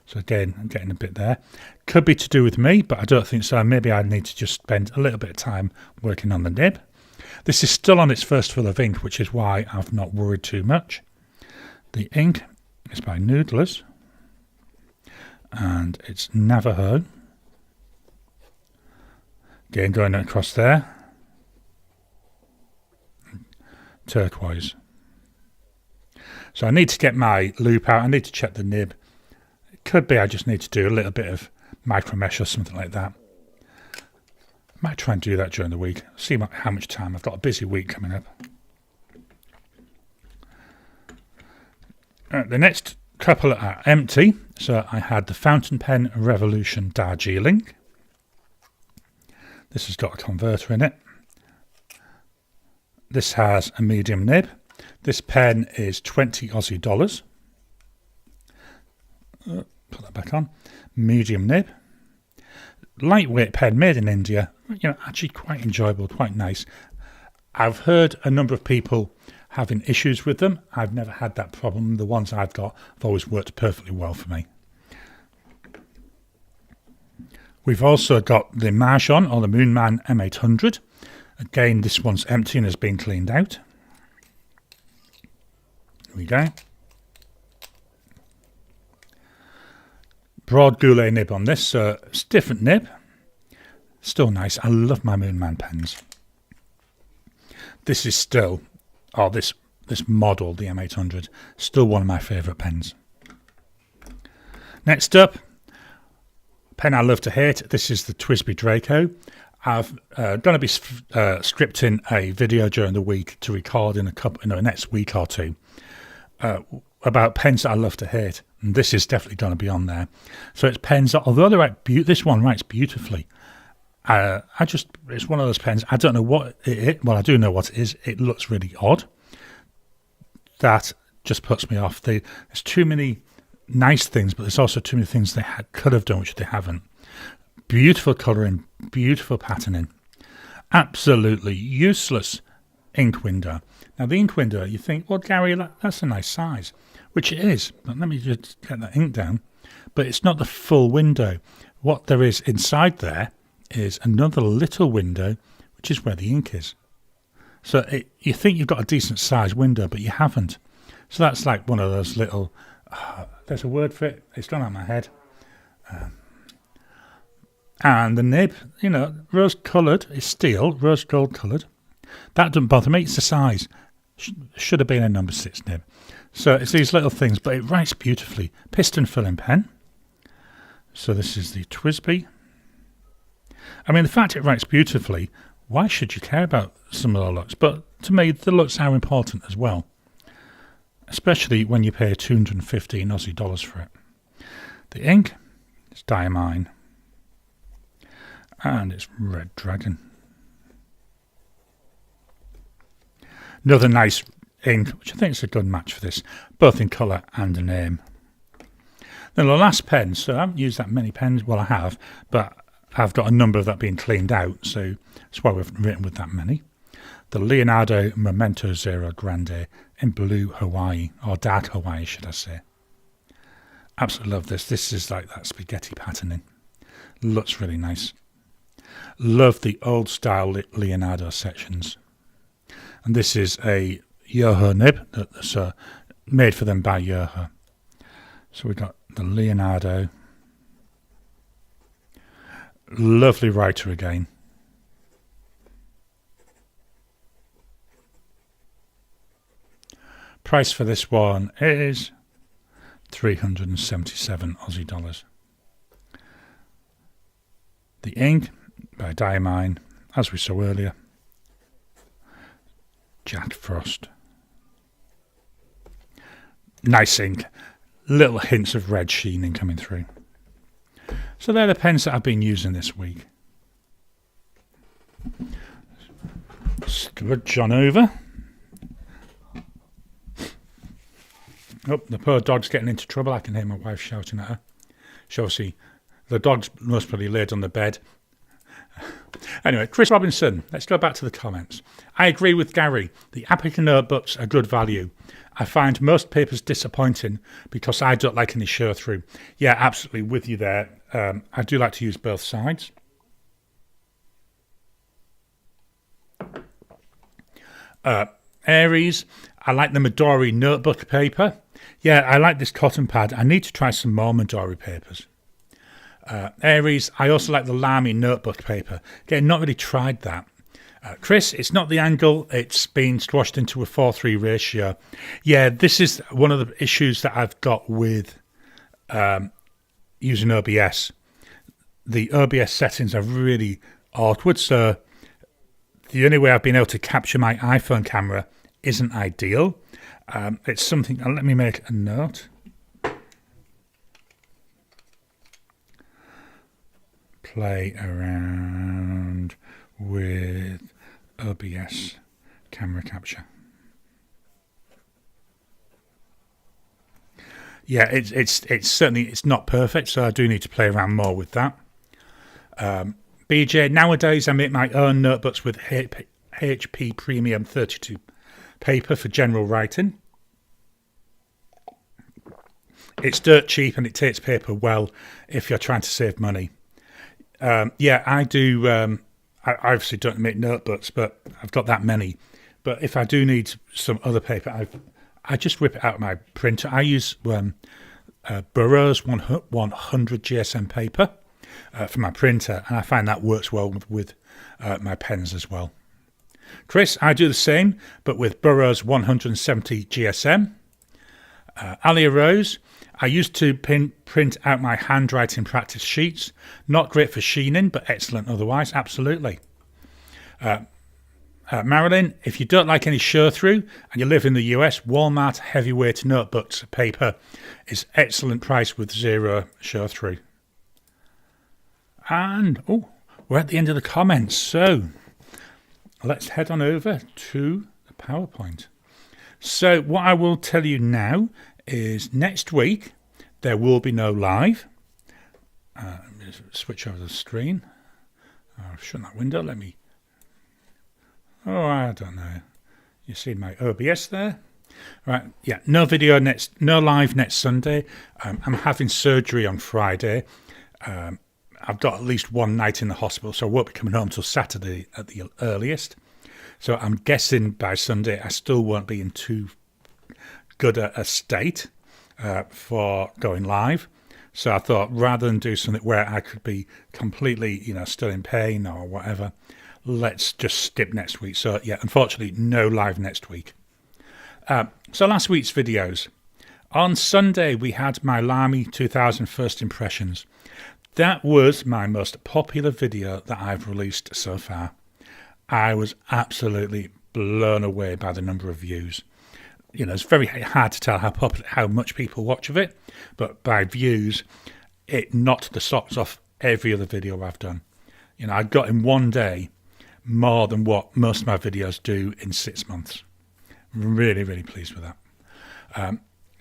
So again, I'm getting a bit there. Could be to do with me, but I don't think so. Maybe I need to just spend a little bit of time working on the nib. This is still on its first fill of ink, which is why I've not worried too much. The ink is by Noodlers, and it's Navajo. Again, going across there. Turquoise. So I need to get my loop out. I need to check the nib. It could be I just need to do a little bit of micro mesh or something like that. I might try and do that during the week. See how much time. I've got a busy week coming up. The next couple are empty. So I had the Fountain Pen Revolution Darjeeling. This has got a converter in it. This has a medium nib. This pen is 20 Aussie dollars. Put that back on. Medium nib. Lightweight pen made in India. Actually quite enjoyable, quite nice. I've heard a number of people having issues with them. I've never had that problem. The ones I've got have always worked perfectly well for me. We've also got the Mahjong or the Moonman M800. Again, this one's empty and has been cleaned out. Here we go. Broad goulet nib on this, so it's a different nib. Still nice. I love my Moonman pens. This is still, this model, the M800, still one of my favourite pens. Next up, pen I love to hate. This is the TWSBI Draco. I'm going to be scripting a video during the week to record in the next week or two about pens that I love to hate, and this is definitely going to be on there. So it's pens that, although they write this one writes beautifully, it's one of those pens. I don't know what it is. Well, I do know what it is. It looks really odd. That just puts me off. There's too many nice things, but there's also too many things they could have done which they haven't. Beautiful colouring, beautiful patterning. Absolutely useless ink window. Now the ink window, you think, well, Gary, that's a nice size, which it is. But let me just get that ink down. But it's not the full window. What there is inside there is another little window, which is where the ink is. So you think you've got a decent sized window, but you haven't. So that's like one of those little, there's a word for it. It's gone out of my head. And the nib, rose coloured, is steel, rose gold coloured. That doesn't bother me, it's the size. Should have been a number 6 nib. So it's these little things, but it writes beautifully. Piston filling pen. So this is the TWSBI. I mean, the fact it writes beautifully, why should you care about some of the looks? But to me, the looks are important as well. Especially when you pay 215 Aussie dollars for it. The ink is Diamine. And it's Red Dragon. Another nice ink, which I think is a good match for this, both in colour and a name. Then the last pen, so I haven't used that many pens. Well, I have, but I've got a number of that being cleaned out, so that's why we've written with that many. The Leonardo Memento Zero Grande in blue Hawaii, or dark Hawaii, should I say. Absolutely love this. This is like that spaghetti patterning. Looks really nice. Love the old style Leonardo sections. And this is a Yoho nib that's made for them by Yoho. So we've got the Leonardo. Lovely writer again. Price for this one is 377 Aussie dollars. The ink by Diamine, as we saw earlier. Jack Frost. Nice ink. Little hints of red sheening coming through. So they're the pens that I've been using this week. Scrudge on over. Oh, the poor dog's getting into trouble. I can hear my wife shouting at her. Shall we see? The dog's most probably laid on the bed. Anyway, Chris Robinson, let's go back to the comments. I agree with Garry. The Apica notebooks are good value. I find most papers disappointing because I don't like any show through. Yeah, absolutely with you there. I do like to use both sides. Aries, I like the Midori notebook paper. Yeah, I like this cotton pad. I need to try some more Midori papers. Aries, I also like the Lamy notebook paper. Again, not really tried that. Chris, it's not the angle, it's been squashed into a 4:3 ratio. Yeah, this is one of the issues that I've got with using OBS. The OBS settings are really awkward, so the only way I've been able to capture my iPhone camera isn't ideal. It's something, let me make a note. Play around with OBS camera capture. Yeah, it's certainly it's not perfect, so I do need to play around more with that. BJ, nowadays I make my own notebooks with HP Premium 32 paper for general writing. It's dirt cheap and it takes paper well if you're trying to save money. Yeah, I do. I obviously don't make notebooks, but I've got that many. But if I do need some other paper, I just rip it out of my printer. I use Burroughs 100 GSM paper for my printer, and I find that works well with my pens as well. Chris, I do the same, but with Burroughs 170 GSM. Alia Rose, I used to print out my handwriting practice sheets. Not great for sheening, but excellent otherwise, absolutely. Marilyn, if you don't like any show-through and you live in the US, Walmart heavyweight notebooks paper is excellent price with zero show-through. And, we're at the end of the comments, so let's head on over to the PowerPoint. So what I will tell you now is next week there will be no live. Let me switch over the screen. Shut that window. Let me. Oh, I don't know. You see my OBS there? Right. Yeah. No video no live next Sunday. I'm having surgery on Friday. I've got at least one night in the hospital, so I won't be coming home till Saturday at the earliest. So I'm guessing by Sunday I still won't be in too good a state for going live. So I thought rather than do something where I could be completely, still in pain or whatever, let's just skip next week. So yeah, unfortunately, no live next week. So last week's videos. On Sunday, we had my Lamy 2000 first impressions. That was my most popular video that I've released so far. I was absolutely blown away by the number of views. It's very hard to tell how much people watch of it, but by views, it knocked the socks off every other video I've done. I got in one day more than what most of my videos do in 6 months. Really, really pleased with that.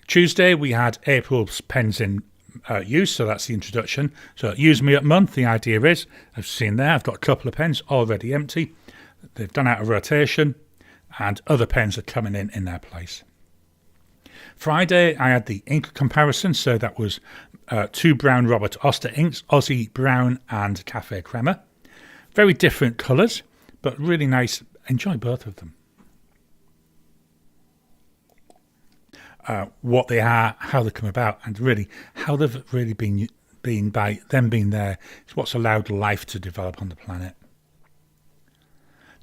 Tuesday, we had April's pens in use, so that's the introduction. So use me up month, the idea is, I've seen there, I've got a couple of pens already empty. They've done out of rotation, and other pens are coming in their place. Friday, I had the ink comparison, so that was two Brown Robert Oster inks, Aussie Brown and Cafe Crema. Very different colours, but really nice. Enjoy both of them. What they are, how they come about, and really how they've really been by them being there is what's allowed life to develop on the planet.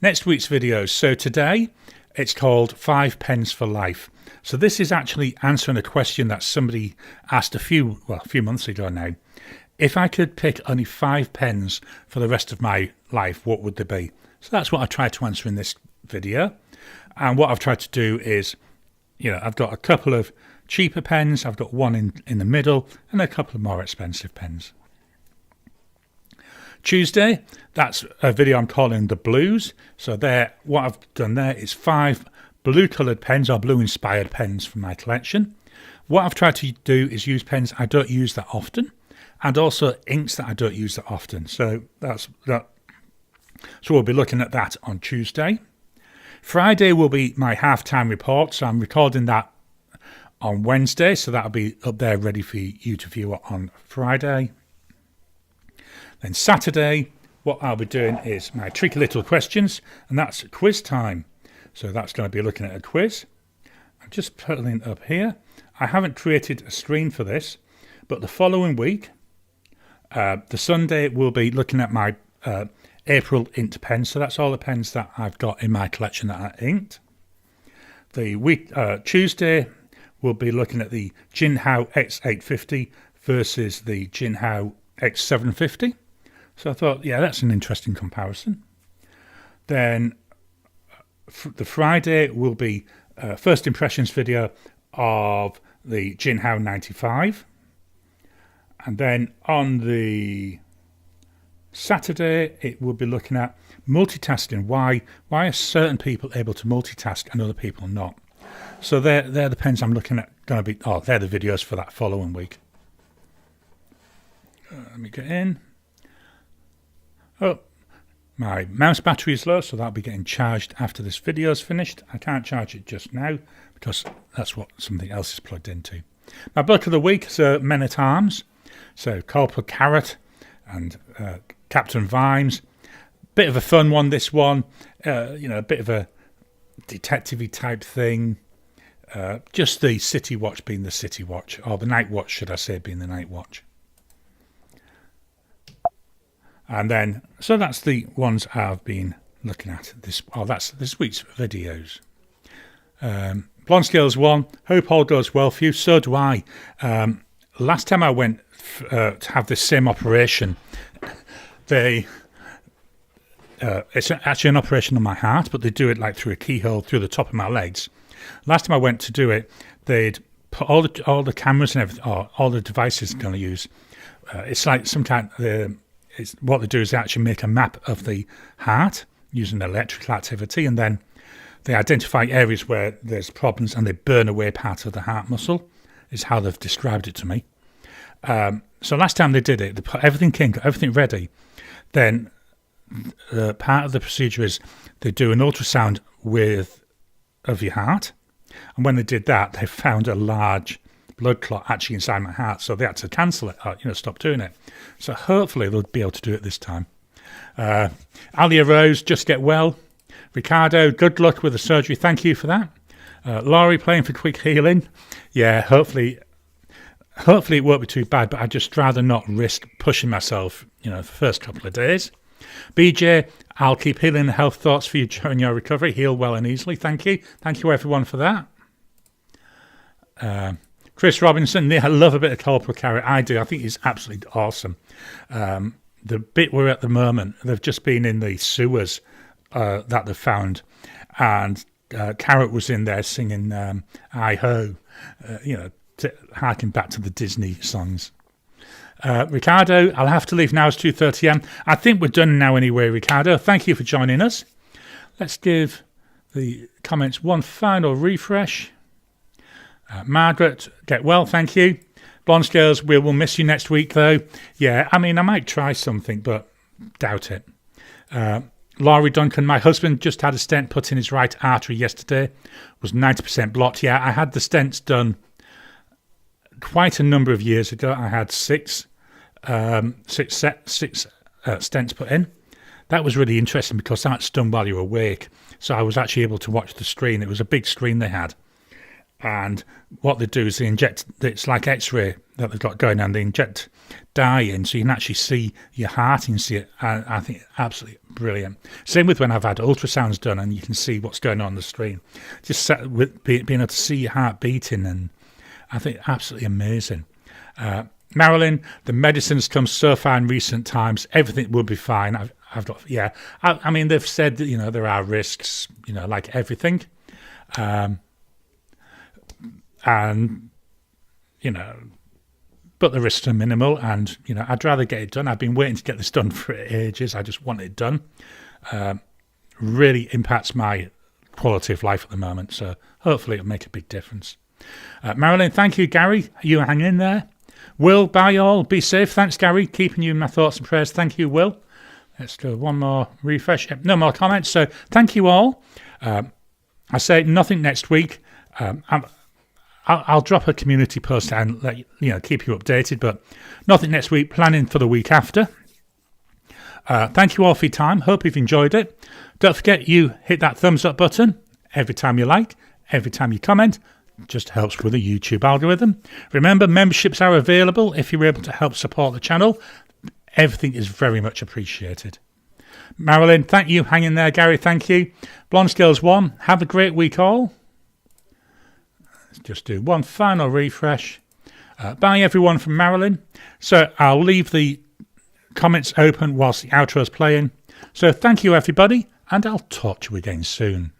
Next week's videos. So today it's called 5 pens for life. So this is actually answering a question that somebody asked a few months ago now. If I could pick only 5 pens for the rest of my life, what would they be? So that's what I tried to answer in this video. And what I've tried to do is, I've got a couple of cheaper pens, I've got one in the middle, and a couple of more expensive pens. Tuesday, that's a video I'm calling The Blues. So there, what I've done there is 5 blue coloured pens or blue inspired pens from my collection. What I've tried to do is use pens I don't use that often, and also inks that I don't use that often. So that's that. So we'll be looking at that on Tuesday. Friday will be my halftime report. So I'm recording that on Wednesday. So that'll be up there ready for you to view it on Friday. Then Saturday, what I'll be doing is my tricky little questions, and that's quiz time. So that's going to be looking at a quiz. I'm just putting it up here. I haven't created a screen for this, but the following week, the Sunday, we'll be looking at my April inked pens. So that's all the pens that I've got in my collection that are inked. The week Tuesday, we'll be looking at the Jinhao X850 versus the Jinhao X750. So I thought, yeah, that's an interesting comparison. Then the Friday will be first impressions video of the Jinhao 95. And then on the Saturday, it will be looking at multitasking. Why are certain people able to multitask and other people not? So they're the pens I'm looking at. They're the videos for that following week. Let me get in. Oh, my mouse battery is low, so that'll be getting charged after this video is finished. I can't charge it just now because that's what something else is plugged into. My book of the week is Men at Arms. So Corporal Carrot and Captain Vimes. Bit of a fun one, this one. A bit of a detective-y type thing. Just the City Watch being the City Watch, or the Night Watch, should I say, being the Night Watch. And then, so that's the ones I've been looking at. That's this week's videos. Blonde Scales 1. Hope all goes well for you. So do I. Last time I went to have this same operation, it's actually an operation on my heart, but they do it like through a keyhole through the top of my legs. Last time I went to do it, they'd put all the cameras and everything, or all the devices I'm going to use. It's like some kind of... what they do is they actually make a map of the heart using electrical activity, and then they identify areas where there's problems and they burn away part of the heart muscle, is how they've described it to me. So last time they did it, they put everything ready. Then part of the procedure is they do an ultrasound of your heart, and when they did that, they found a large blood clot actually inside my heart, so they had to cancel it, stop doing it. So hopefully they'll be able to do it this time. Alia Rose, just get well. Ricardo, good luck with the surgery. Thank you for that. Laurie, playing for quick healing. Yeah, hopefully it won't be too bad, but I'd just rather not risk pushing myself, the first couple of days. BJ, I'll keep healing the health thoughts for you during your recovery. Heal well and easily. Thank you. Thank you everyone for that. Chris Robinson, I love a bit of Corporal Carrot. I do. I think he's absolutely awesome. The bit we're at the moment, they've just been in the sewers that they've found, and Carrot was in there singing I-Ho, harking back to the Disney songs. Ricardo, I'll have to leave now. It's 2:30am. I think we're done now anyway, Ricardo. Thank you for joining us. Let's give the comments one final refresh. Margaret, get well, thank you. Blonde Girls, we will miss you next week, though. Yeah, I might try something, but doubt it. Laurie Duncan, my husband just had a stent put in his right artery yesterday. Was 90% blocked. Yeah, I had the stents done quite a number of years ago. I had six stents put in. that was really interesting because that's done while you're awake. So I was actually able to watch the screen. It was a big screen they had. And what they do is they inject, it's like X-ray that they've got going on. They inject dye in so you can actually see your heart and see it. I think it's absolutely brilliant. Same with when I've had ultrasounds done and you can see what's going on the screen. Just with being able to see your heart beating, and I think absolutely amazing. Marilyn, the medicine's come so far in recent times. Everything will be fine. I've got, yeah. I mean, they've said that, there are risks, like everything. And, but the risks are minimal, and, I'd rather get it done. I've been waiting to get this done for ages. I just want it done. Really impacts my quality of life at the moment, so hopefully it'll make a big difference. Marilyn, thank you. Gary, you hang in there. Will, bye all. Be safe. Thanks, Gary. Keeping you in my thoughts and prayers. Thank you, Will. Let's do one more refresh. No more comments, so thank you all. I say nothing next week. I'll drop a community post and let keep you updated, but nothing next week. Planning for the week after. Thank you all for your time. Hope you've enjoyed it. Don't forget, you hit that thumbs up button every time you like, every time you comment. Just helps with the YouTube algorithm. Remember, memberships are available if you're able to help support the channel. Everything is very much appreciated. Marilyn, thank you. Hang in there. Gary, thank you. Blonde Skills 1, have a great week all. Just do one final refresh. Bye everyone from Marilyn. So I'll leave the comments open whilst the outro is playing. So thank you everybody, and I'll talk to you again soon.